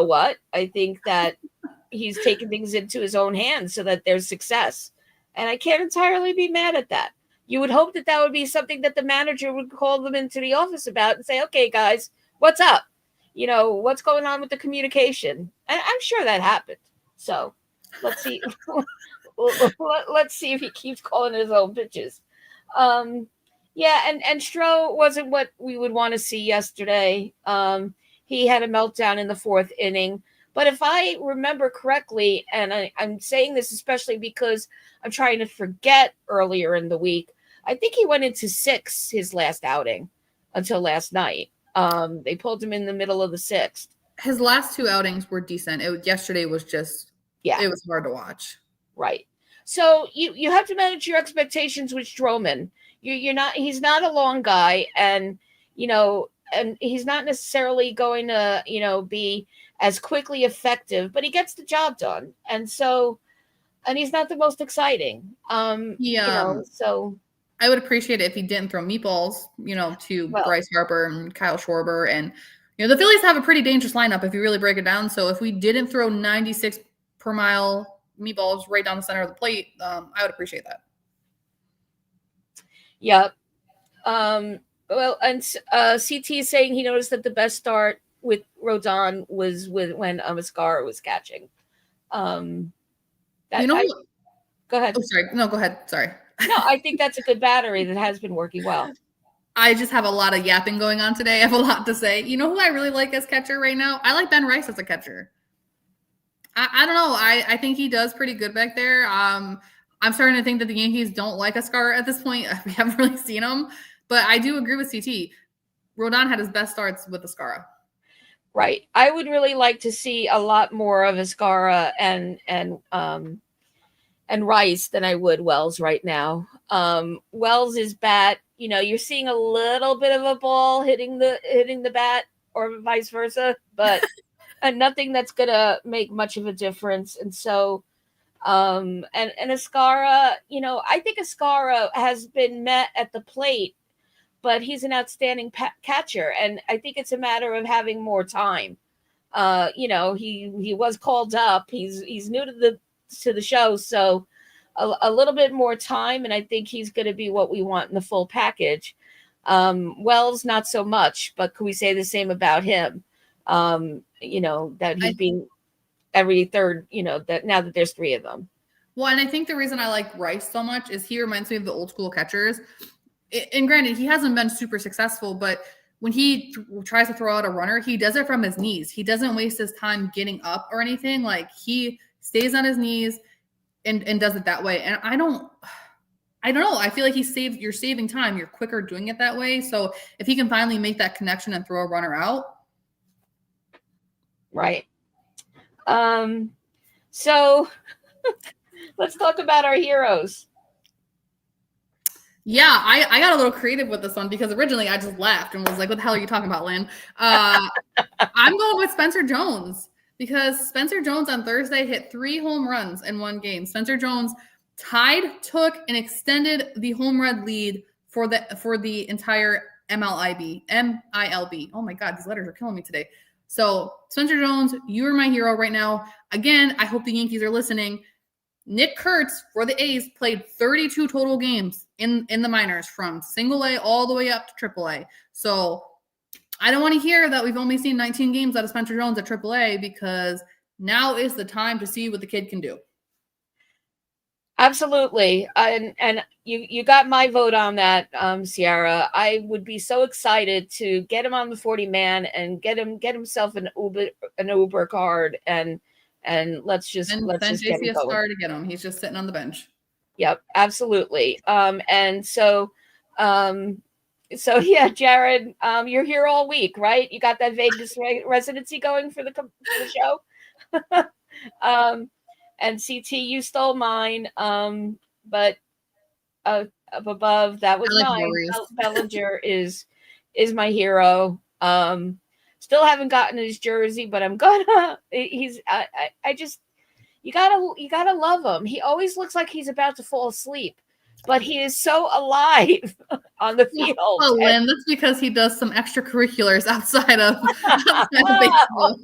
what. I think that he's taking things into his own hands so that there's success, and I can't entirely be mad at that. You would hope that would be something that the manager would call them into the office about and say, okay, guys, what's up? What's going on with the communication? And I'm sure that happened. So let's see. Let's see if he keeps calling his own pitches. Yeah, and Stroh wasn't what we would want to see yesterday. He had a meltdown in the 4th inning. But if I remember correctly, and I'm saying this especially because I'm trying to forget earlier in the week, I think he went into 6 his last outing until last night. They pulled him in the middle of the 6th. His last 2 outings were decent. Yesterday was just, it was hard to watch. Right. So you have to manage your expectations with Stroman. He's not a long guy, and he's not necessarily going to be as quickly effective, but he gets the job done. And he's not the most exciting. So I would appreciate it if he didn't throw meatballs, to Bryce Harper and Kyle Schwarber. And, the Phillies have a pretty dangerous lineup if you really break it down. So if we didn't throw 96 per mile meatballs right down the center of the plate, I would appreciate that. Yep. Well, and CT is saying he noticed that the best start with Rodon was when Mascara was catching. Go ahead. Oh, sorry. No, go ahead. Sorry. No, I think that's a good battery that has been working well. I just have a lot of yapping going on today. I have a lot to say. You know who I really like as catcher right now? I like Ben Rice as a catcher. I don't know. I think he does pretty good back there. I'm starting to think that the Yankees don't like Ascara at this point. We haven't really seen him, but I do agree with CT. Rodon had his best starts with Ascara. Right. I would really like to see a lot more of Ascara and Rice than I would Wells right now. Wells is bat. You know, you're seeing a little bit of a ball hitting the bat, or vice versa, but nothing that's gonna make much of a difference. And so, and Ascara, you know, I think Ascara has been met at the plate, but he's an outstanding catcher, and I think it's a matter of having more time. You know, he was called up. He's new to the show, so a little bit more time, and I think he's going to be what we want in the full package. Wells, not so much, but could we say the same about him? You know, that he's being every third. You know, that now that there's three of them. Well, and I think the reason I like Rice so much is he reminds me of the old school catchers. And granted, he hasn't been super successful, but when he tries to throw out a runner, he does it from his knees. He doesn't waste his time getting up or anything. Like, he stays on his knees and does it that way. And I don't know. I feel like you're saving time. You're quicker doing it that way. So if he can finally make that connection and throw a runner out. Right. So let's talk about our heroes. Yeah, I got a little creative with this one because originally I just laughed and was like, what the hell are you talking about, Lynn? I'm going with Spencer Jones because Spencer Jones on Thursday hit 3 home runs in one game. Spencer Jones took and extended the home run lead for the entire MILB. Oh my God, these letters are killing me today. So Spencer Jones, you are my hero right now. Again, I hope the Yankees are listening. Nick Kurtz for the A's played 32 total games in the minors from single A all the way up to triple A. So I don't want to hear that we've only seen 19 games out of Spencer Jones at triple A, because now is the time to see what the kid can do. Absolutely. And you got my vote on that, Sierra. I would be so excited to get him on the 40-man and get himself an Uber card and let's just send get JC him a star to get him. He's just sitting on the bench. Yep, absolutely. And so yeah, Jared, you're here all week, right? You got that Vegas residency going for the show. And CT, you stole mine. But up above, that was mine. Bellinger is my hero. Still haven't gotten his jersey, but I'm gonna. I just, you gotta love him. He always looks like he's about to fall asleep, but he is so alive on the field. Oh, Lynn, that's because he does some extracurriculars outside of baseball.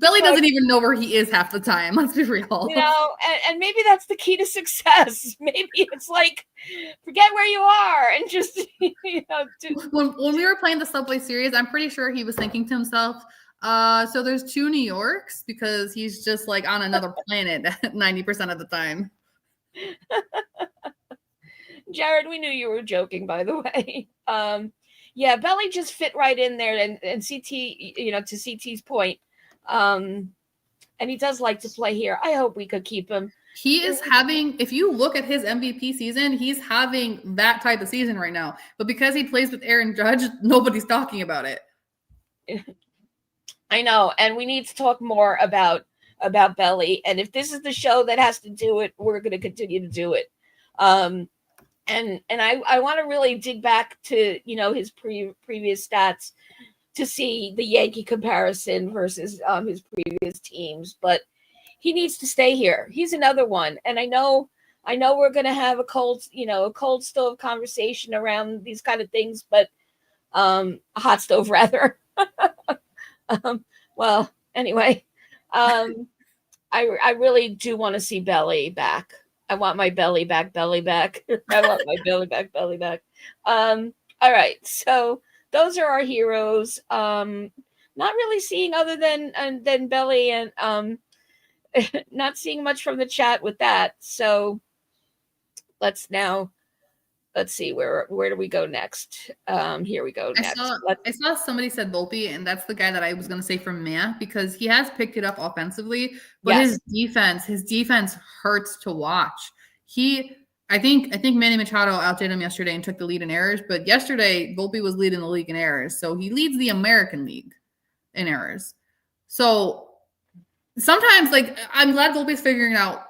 Billy doesn't even know where he is half the time. Let's be real. You know, and maybe that's the key to success. Maybe it's like, forget where you are and just, you know. When we were playing the Subway Series, I'm pretty sure he was thinking to himself, so there's 2 New Yorks, because he's just like on another planet 90% of the time. Jared, we knew you were joking, by the way. Yeah, Belly just fit right in there, and CT, you know, to CT's point, and he does like to play here. I hope we could keep him. He is having, if you look at his MVP season, he's having that type of season right now. But because he plays with Aaron Judge, nobody's talking about it. I know, and we need to talk more about Belly. And if this is the show that has to do it, we're going to continue to do it. And I want to really dig back to, you know, his previous stats to see the Yankee comparison versus his previous teams, but he needs to stay here. He's another one, and I know we're going to have a cold stove conversation around these kind of things, but a hot stove rather. Well, anyway, I really do want to see Belly back. I want my belly back. I want my belly back. All right. So those are our heroes. Not really seeing other than Belly, and not seeing much from the chat with that. So let's now let's see, where do we go next? Here we go next. I saw somebody said Volpe, and that's the guy that I was going to say from Maya, because he has picked it up offensively, but Yes. his defense hurts to watch. I think Manny Machado outdid him yesterday and took the lead in errors, but yesterday Volpe was leading the league in errors, so he leads the American League in errors. So sometimes, like, I'm glad Volpe's figuring it out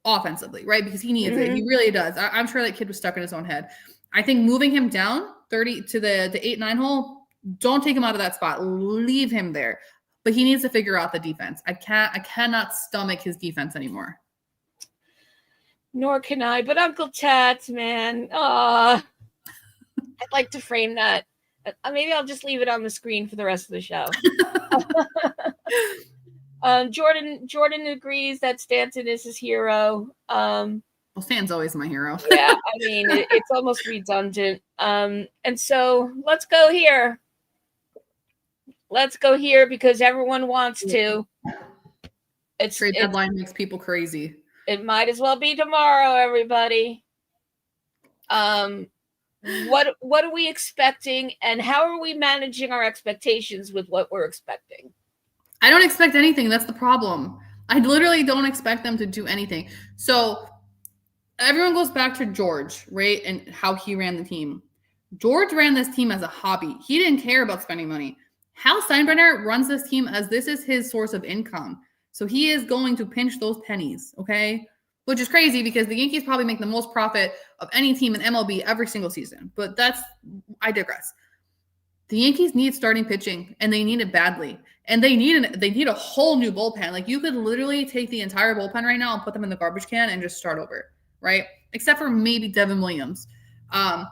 offensively, right? Because he needs it. He really does. I'm sure that kid was stuck in his own head. I think moving him down 30 to the 8-9 hole, don't take him out of that spot. Leave him there. But he needs to figure out the defense. I cannot stomach his defense anymore. Nor can I, but Uncle Tats, man. I'd like to frame that. Maybe I'll just leave it on the screen for the rest of the show. Jordan agrees that Stanton is his hero. Well, Stan's always my hero. Yeah, I mean, it's almost redundant. And so let's go here. Let's go here because everyone wants to. Trade deadline makes people crazy. It might as well be tomorrow, everybody. What are we expecting, and how are we managing our expectations with what we're expecting? I don't expect anything. That's the problem. I literally don't expect them to do anything. So everyone goes back to George, right, and how he ran the team. George ran this team as a hobby. He didn't care about spending money. Hal Steinbrenner runs this team as this is his source of income. So he is going to pinch those pennies, okay? Which is crazy because the Yankees probably make the most profit of any team in MLB every single season. But I digress. The Yankees need starting pitching, and they need it badly. And they need a whole new bullpen. Like, you could literally take the entire bullpen right now and put them in the garbage can and just start over, right? Except for maybe Devin Williams. I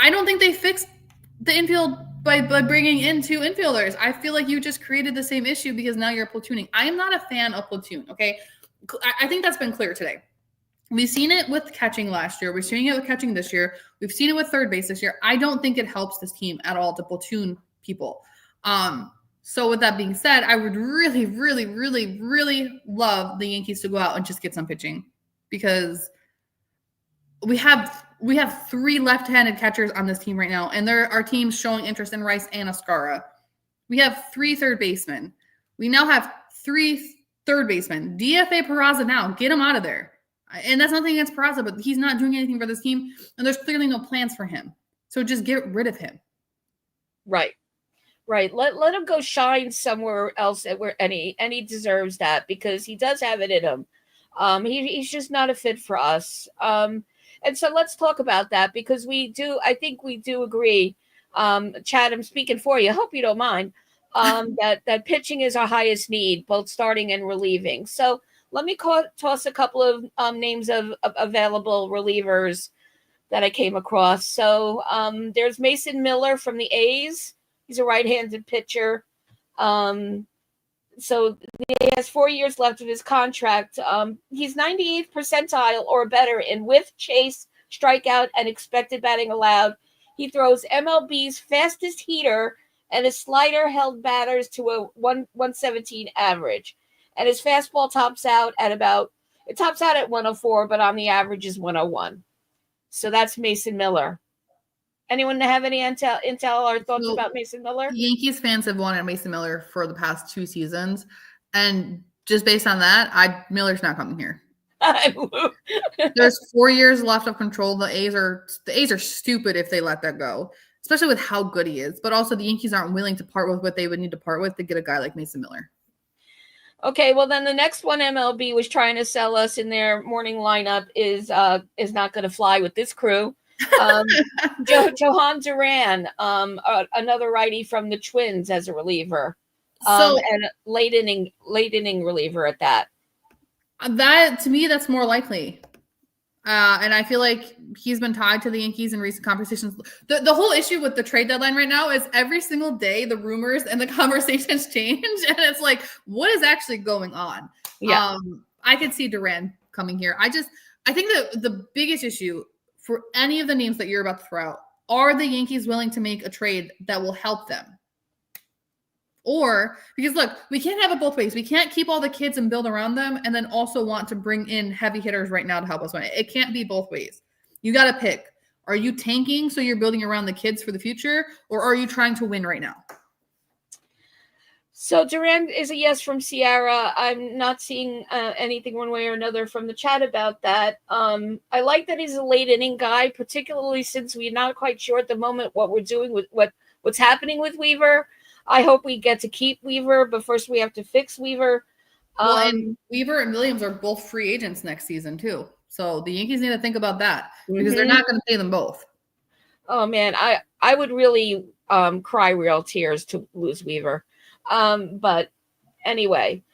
don't think they fixed the infield by bringing in two infielders. I feel like you just created the same issue because now you're platooning. I am not a fan of platoon, okay? I think that's been clear today. We've seen it with catching last year. We're seeing it with catching this year. We've seen it with third base this year. I don't think it helps this team at all to platoon people. So with that being said, I would really, really, really, really love the Yankees to go out and just get some pitching, because we have 3 left-handed catchers on this team right now, and there are teams showing interest in Rice and Ascara. We have 3 third basemen. We now have 3 third basemen. DFA Peraza now. Get him out of there. And that's nothing against Peraza, but he's not doing anything for this team, and there's clearly no plans for him. So just get rid of him. Right. Let him go shine somewhere else and he deserves that, because he does have it in him. He's just not a fit for us. And so let's talk about that, because I think we do agree. Chad, I'm speaking for you. I hope you don't mind. That pitching is our highest need, both starting and relieving. So let me toss a couple of names of available relievers that I came across. So there's Mason Miller from the A's. He's a right-handed pitcher. So he has 4 years left of his contract. He's 98th percentile or better in whiff, chase, strikeout, and expected batting allowed. He throws MLB's fastest heater, and his slider held batters to a 117 average. And his fastball tops out at 104, but on the average is 101. So that's Mason Miller. Anyone have any intel or thoughts about Mason Miller? Yankees fans have wanted Mason Miller for the past 2 seasons. And just based on that, Miller's not coming here. There's 4 years left of control. The A's are stupid if they let that go, especially with how good he is. But also the Yankees aren't willing to part with what they would need to part with to get a guy like Mason Miller. Okay, well then the next one MLB was trying to sell us in their morning lineup is not going to fly with this crew. Johan Duran, another righty from the Twins as a reliever, and late inning reliever at that. That, to me, that's more likely. And I feel like he's been tied to the Yankees in recent conversations. The whole issue with the trade deadline right now is every single day the rumors and the conversations change, and it's like, what is actually going on? Yeah. I could see Duran coming here. I think that the biggest issue for any of the names that you're about to throw out, are the Yankees willing to make a trade that will help them? Or, because look, we can't have it both ways. We can't keep all the kids and build around them and then also want to bring in heavy hitters right now to help us win. It can't be both ways. You got to pick. Are you tanking so you're building around the kids for the future, or are you trying to win right now? So Durant is a yes from Sierra. I'm not seeing anything one way or another from the chat about that. I like that he's a late inning guy, particularly since we're not quite sure at the moment what we're doing with what's happening with Weaver. I hope we get to keep Weaver, but first we have to fix Weaver. Well, and Weaver and Williams are both free agents next season too. So the Yankees need to think about that because they're not going to pay them both. Oh man, I would really cry real tears to lose Weaver. But anyway,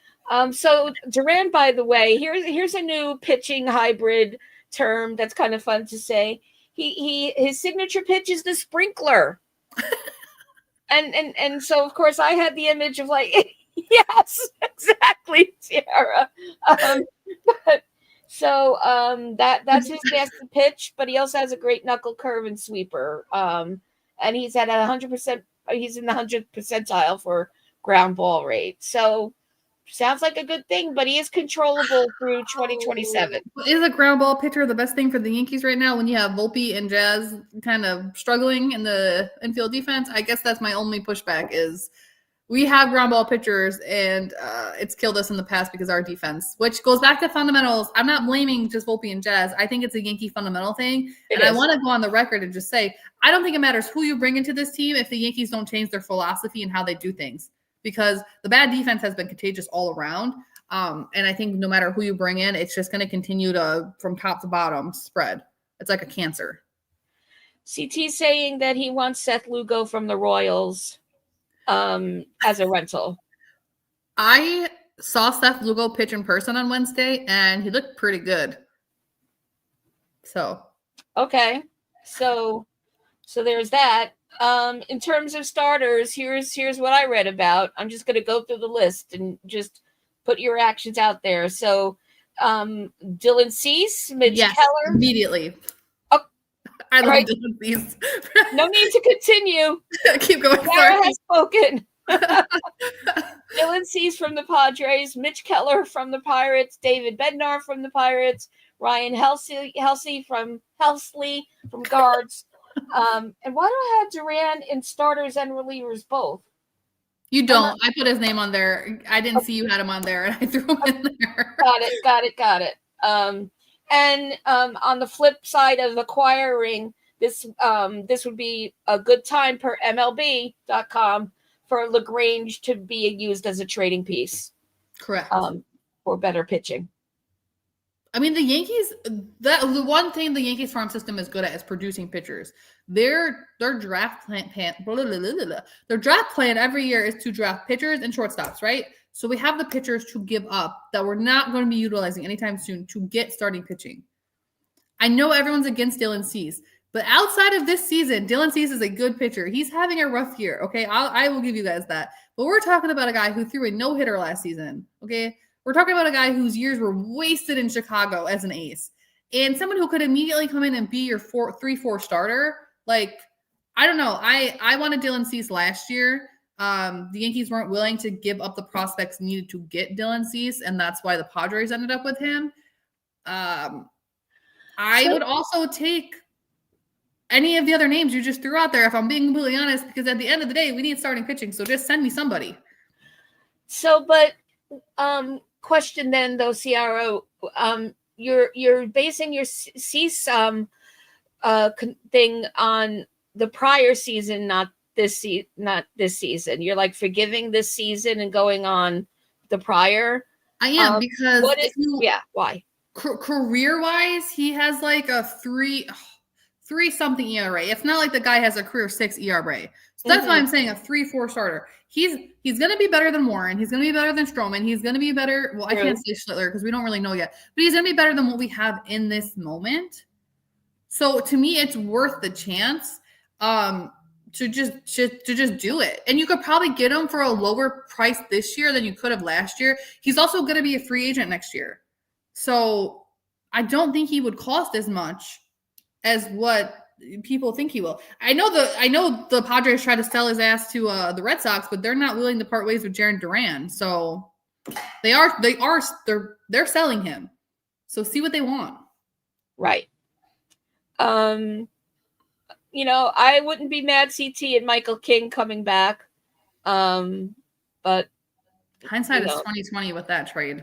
so Durant, by the way, here's a new pitching hybrid term that's kind of fun to say. His signature pitch is the sprinkler. and so of course I had the image of like, yes, exactly, Tiara. But so that's his best pitch, but he also has a great knuckle curve and sweeper. And he's at 100%. He's in the 100th percentile for ground ball rate. So sounds like a good thing, but he is controllable through 2027. Is a ground ball pitcher the best thing for the Yankees right now when you have Volpe and Jazz kind of struggling in the infield defense? I guess that's my only pushback is we have ground ball pitchers and it's killed us in the past because our defense, which goes back to fundamentals. I'm not blaming just Volpe and Jazz. I think it's a Yankee fundamental thing. I want to go on the record and just say, I don't think it matters who you bring into this team if the Yankees don't change their philosophy and how they do things. Because the bad defense has been contagious all around. And I think no matter who you bring in, it's just going to continue to, from top to bottom, spread. It's like a cancer. CT saying that he wants Seth Lugo from the Royals as a rental. I saw Seth Lugo pitch in person on Wednesday, and he looked pretty good. So. Okay. So there's that. In terms of starters, here's what I read about. I'm just going to go through the list and just put your actions out there. So, Dylan Cease, Mitch Keller. Immediately. Oh, I love Dylan Cease. No need to continue. Keep going. Sarah has spoken. Dylan Cease from the Padres, Mitch Keller from the Pirates, David Bednar from the Pirates, Ryan Helsley from Guards. And why do I have Durant in starters and relievers both? You don't. I put his name on there. I didn't see you had him on there, and I threw him in there. Got it. And on the flip side of acquiring this would be a good time per MLB.com for LaGrange to be used as a trading piece. Correct. For better pitching. I mean, the Yankees, the one thing the Yankees farm system is good at is producing pitchers. Their draft plan every year is to draft pitchers and shortstops, right? So we have the pitchers to give up that we're not going to be utilizing anytime soon to get starting pitching. I know everyone's against Dylan Cease, but outside of this season, Dylan Cease is a good pitcher. He's having a rough year, okay? I will give you guys that. But we're talking about a guy who threw a no-hitter last season, okay? We're talking about a guy whose years were wasted in Chicago as an ace. And someone who could immediately come in and be your 3-4 starter. Like, I don't know. I wanted Dylan Cease last year. The Yankees weren't willing to give up the prospects needed to get Dylan Cease, and that's why the Padres ended up with him. I would also take any of the other names you just threw out there, if I'm being completely honest, because at the end of the day, we need starting pitching. So just send me somebody. So, but question then though, Ciara, you're basing your Cease thing on the prior season, not this season. You're like forgiving this season and going on the prior. I am because why? Career wise, he has like a 3 something ERA. It's not like the guy has a career 6 ERA. So that's why I'm saying a 3-4 starter. He's going to be better than Warren. He's going to be better than Stroman. He's going to be better. Well, I can't say Schlittler because we don't really know yet. But he's going to be better than what we have in this moment. So to me, it's worth the chance to just do it. And you could probably get him for a lower price this year than you could have last year. He's also going to be a free agent next year. So I don't think he would cost as much as what people think he will. I know the Padres try to sell his ass to the Red Sox, but they're not willing to part ways with Jarren Duran. So they're selling him. So see what they want. Right. I wouldn't be mad CT and Michael King coming back. But hindsight is 2020 with that trade.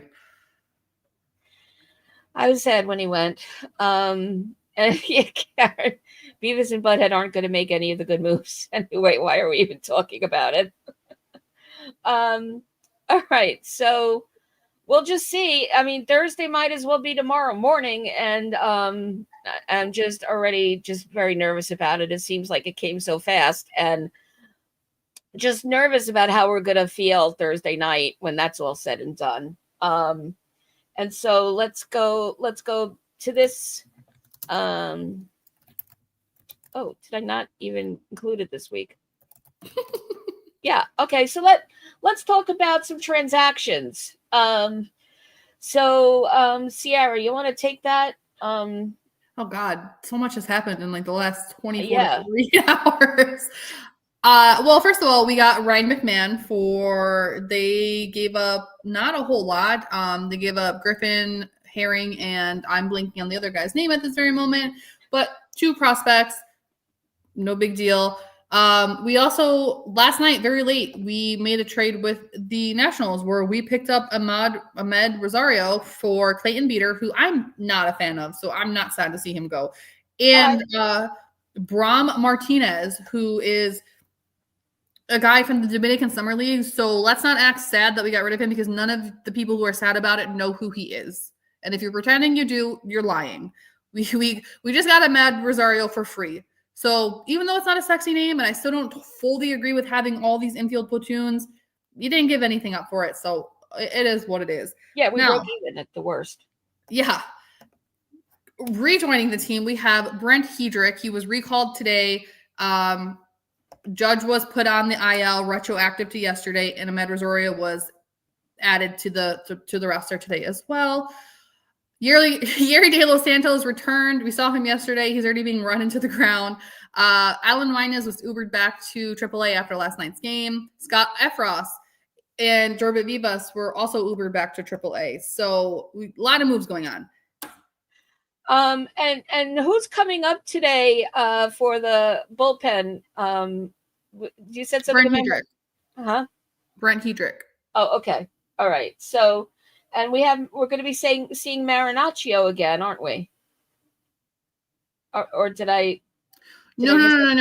I was sad when he went. And Karen, Beavis and Butthead aren't going to make any of the good moves. Anyway, why are we even talking about it? All right, so we'll just see. I mean, Thursday might as well be tomorrow morning, and I'm just already very nervous about it. It seems like it came so fast, and just nervous about how we're gonna feel Thursday night when that's all said and done. And so let's go to this. Oh, did I not even include it this week? Yeah. Okay. So let's talk about some transactions. Sierra, you want to take that? Oh God, so much has happened in like the last 24 Yeah. to 48 hours. Well, first of all, we got Ryan McMahon they gave up not a whole lot. They gave up Griffin, Herring, and I'm blanking on the other guy's name at this very moment, but 2 prospects, no big deal. We also, last night, very late, we made a trade with the Nationals where we picked up Ahmed Rosario for Clayton Beeter, who I'm not a fan of, so I'm not sad to see him go. And Broom Martinez, who is a guy from the Dominican Summer League. So let's not act sad that we got rid of him because none of the people who are sad about it know who he is. And if you're pretending you do, you're lying. We just got Ahmed Rosario for free. So even though it's not a sexy name, and I still don't fully agree with having all these infield platoons, you didn't give anything up for it. So it is what it is. Yeah, we broke even at the worst. Yeah. Rejoining the team, we have Brent Hedrick. He was recalled today. Judge was put on the IL retroactive to yesterday, and Ahmed Rosario was added to the roster today as well. Yerry De Los Santos returned. We saw him yesterday. He's already being run into the ground. Alan Wynez was Ubered back to AAA after last night's game. Scott Efros and Jorbit Vivas were also Ubered back to AAA. So a lot of moves going on. And who's coming up today for the bullpen? You said something Brent Hedrick. Huh? Brent Hedrick. Oh, okay. All right. So, and we're going to be seeing Marinaccio again, aren't we? Or did I? No.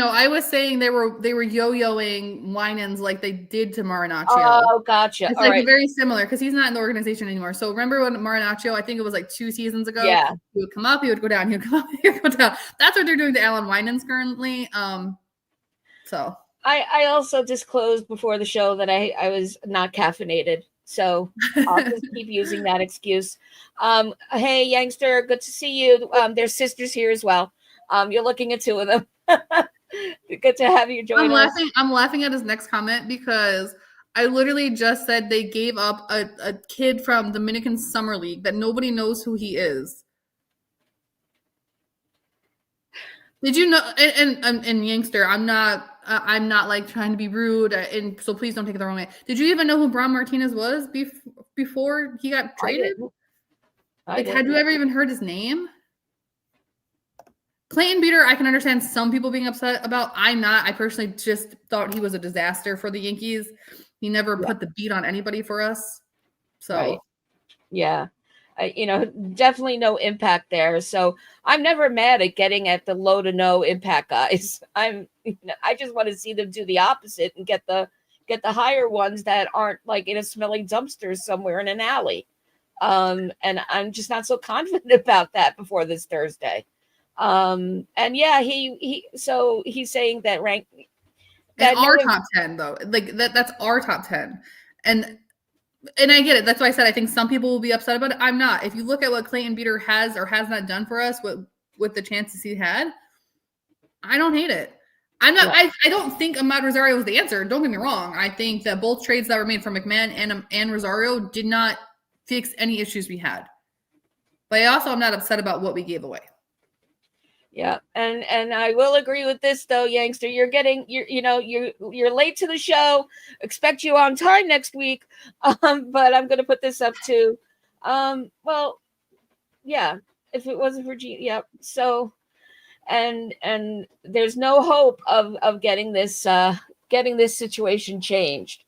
I was saying they were yo-yoing Winans like they did to Marinaccio. Oh, gotcha. It's like very similar because he's not in the organization anymore. So remember when Marinaccio, I think it was like 2 seasons ago. Yeah. He would come up, he would go down, he would come up, he would go down. That's what they're doing to Alan Winans currently. So I also disclosed before the show that I was not caffeinated. So I'll just keep using that excuse. Hey, Youngster, good to see you. There's sisters here as well. You're looking at 2 of them. Good to have you join us. I'm laughing at his next comment because I literally just said they gave up a kid from Dominican Summer League that nobody knows who he is. Did you know? And Youngster, I'm not like trying to be rude, and so please don't take it the wrong way. Did you even know who Brown Martinez was before he got traded? Had you ever even heard his name? Clayton Beeter, I can understand some people being upset about. I'm not. I personally just thought he was a disaster for the Yankees. He never put the beat on anybody for us. So, yeah. Definitely no impact there. So I'm never mad at getting at the low to no impact guys. I just want to see them do the opposite and get the higher ones that aren't like in a smelly dumpster somewhere in an alley. And I'm just not so confident about that before this Thursday. And yeah, he's saying that rank that our top 10 though, like that's our top 10. And I get it. That's why I said I think some people will be upset about it. I'm not. If you look at what Clayton Beeter has or has not done for us with the chances he had, I don't hate it. I'm not. I don't think Ahmed Rosario was the answer. Don't get me wrong. I think that both trades that were made for McMahon and Rosario did not fix any issues we had. But I also am not upset about what we gave away. Yeah, and I will agree with this though, Youngster. You're late to the show. Expect you on time next week. But I'm going to put this up too. Well, yeah. If it wasn't for yeah. So, and there's no hope of getting this situation changed.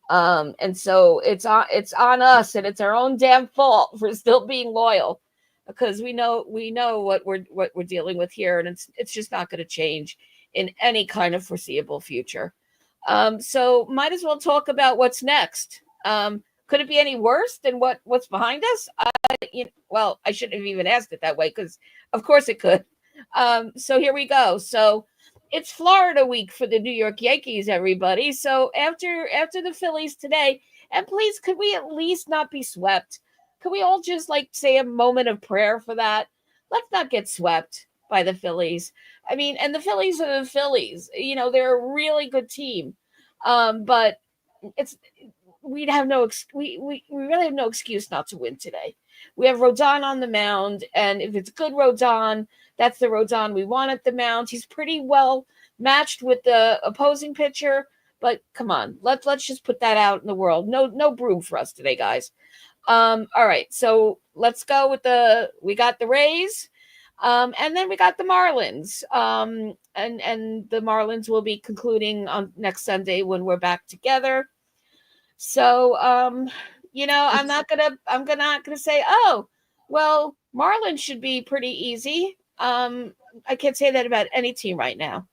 And so it's on us, and it's our own damn fault for still being loyal, because we know what we're dealing with here, and it's just not going to change in any kind of foreseeable future. So might as well talk about what's next. Could it be any worse than what's behind us? Well, I shouldn't have even asked it that way, because of course it could. So here we go. So it's Florida week for the New York Yankees, everybody. So after the Phillies today, and please, could we at least not be swept? Could we all just like say a moment of prayer for that? Let's not get swept by the Phillies. I mean, and the Phillies are the Phillies. They're a really good team. But it's we'd have no we really have no excuse not to win today. We have Rodon on the mound, and if it's good Rodon, that's the Rodon we want at the mound. He's pretty well matched with the opposing pitcher, but come on, let's just put that out in the world. No Broom for us today, guys. All right, so let's go with we got the Rays, and then we got the Marlins, and the Marlins will be concluding on next Sunday when we're back together. So, I'm not gonna say, oh, well, Marlins should be pretty easy. I can't say that about any team right now.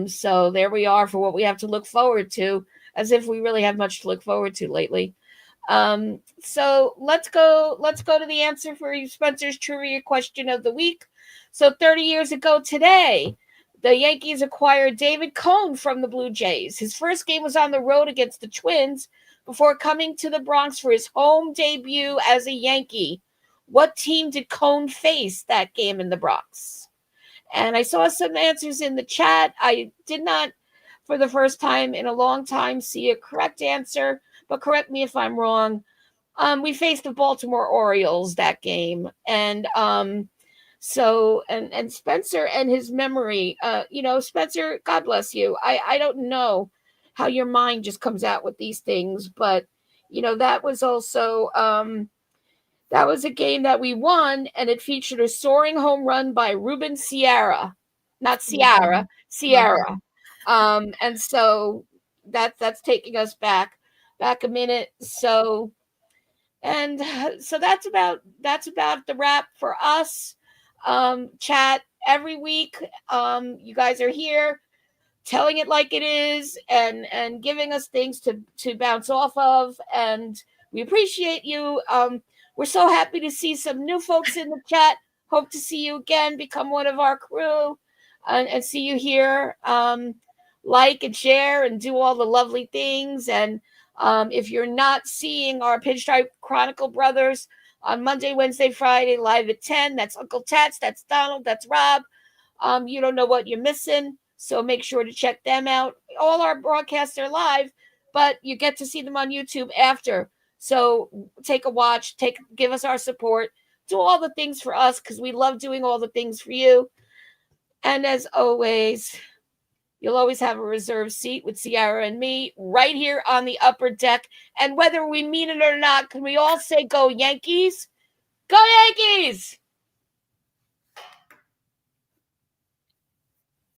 So there we are for what we have to look forward to, as if we really have much to look forward to lately. So let's go to the answer for Spencer's trivia question of the week. So 30 years ago today, the Yankees acquired David Cone from the Blue Jays. His first game was on the road against the Twins before coming to the Bronx for his home debut as a Yankee. What team did Cone face that game in the Bronx? And I saw some answers in the chat. I did not, for the first time in a long time, see a correct answer, but correct me if I'm wrong. We faced the Baltimore Orioles that game. And so Spencer and his memory, Spencer, God bless you. I don't know how your mind just comes out with these things, but that was also that was a game that we won, and it featured a soaring home run by Ruben Sierra, not Ciara, Sierra. And so that's taking us back a minute. So that's about the wrap for us. Chat every week. You guys are here telling it like it is, and giving us things to bounce off of, and we appreciate you. We're so happy to see some new folks in the chat. Hope to see you again, become one of our crew, and see you here. Like and share and do all the lovely things. And if you're not seeing our Pinstripe Chronicle brothers on Monday, Wednesday, Friday, live at 10, that's Uncle Tats, that's Donald, that's Rob. You don't know what you're missing, so make sure to check them out. All our broadcasts are live, but you get to see them on YouTube after. So take a watch, give us our support, do all the things for us, because we love doing all the things for you. And as always, you'll always have a reserved seat with Ciara and me right here on the upper deck. And whether we mean it or not, can we all say, go Yankees? Go Yankees!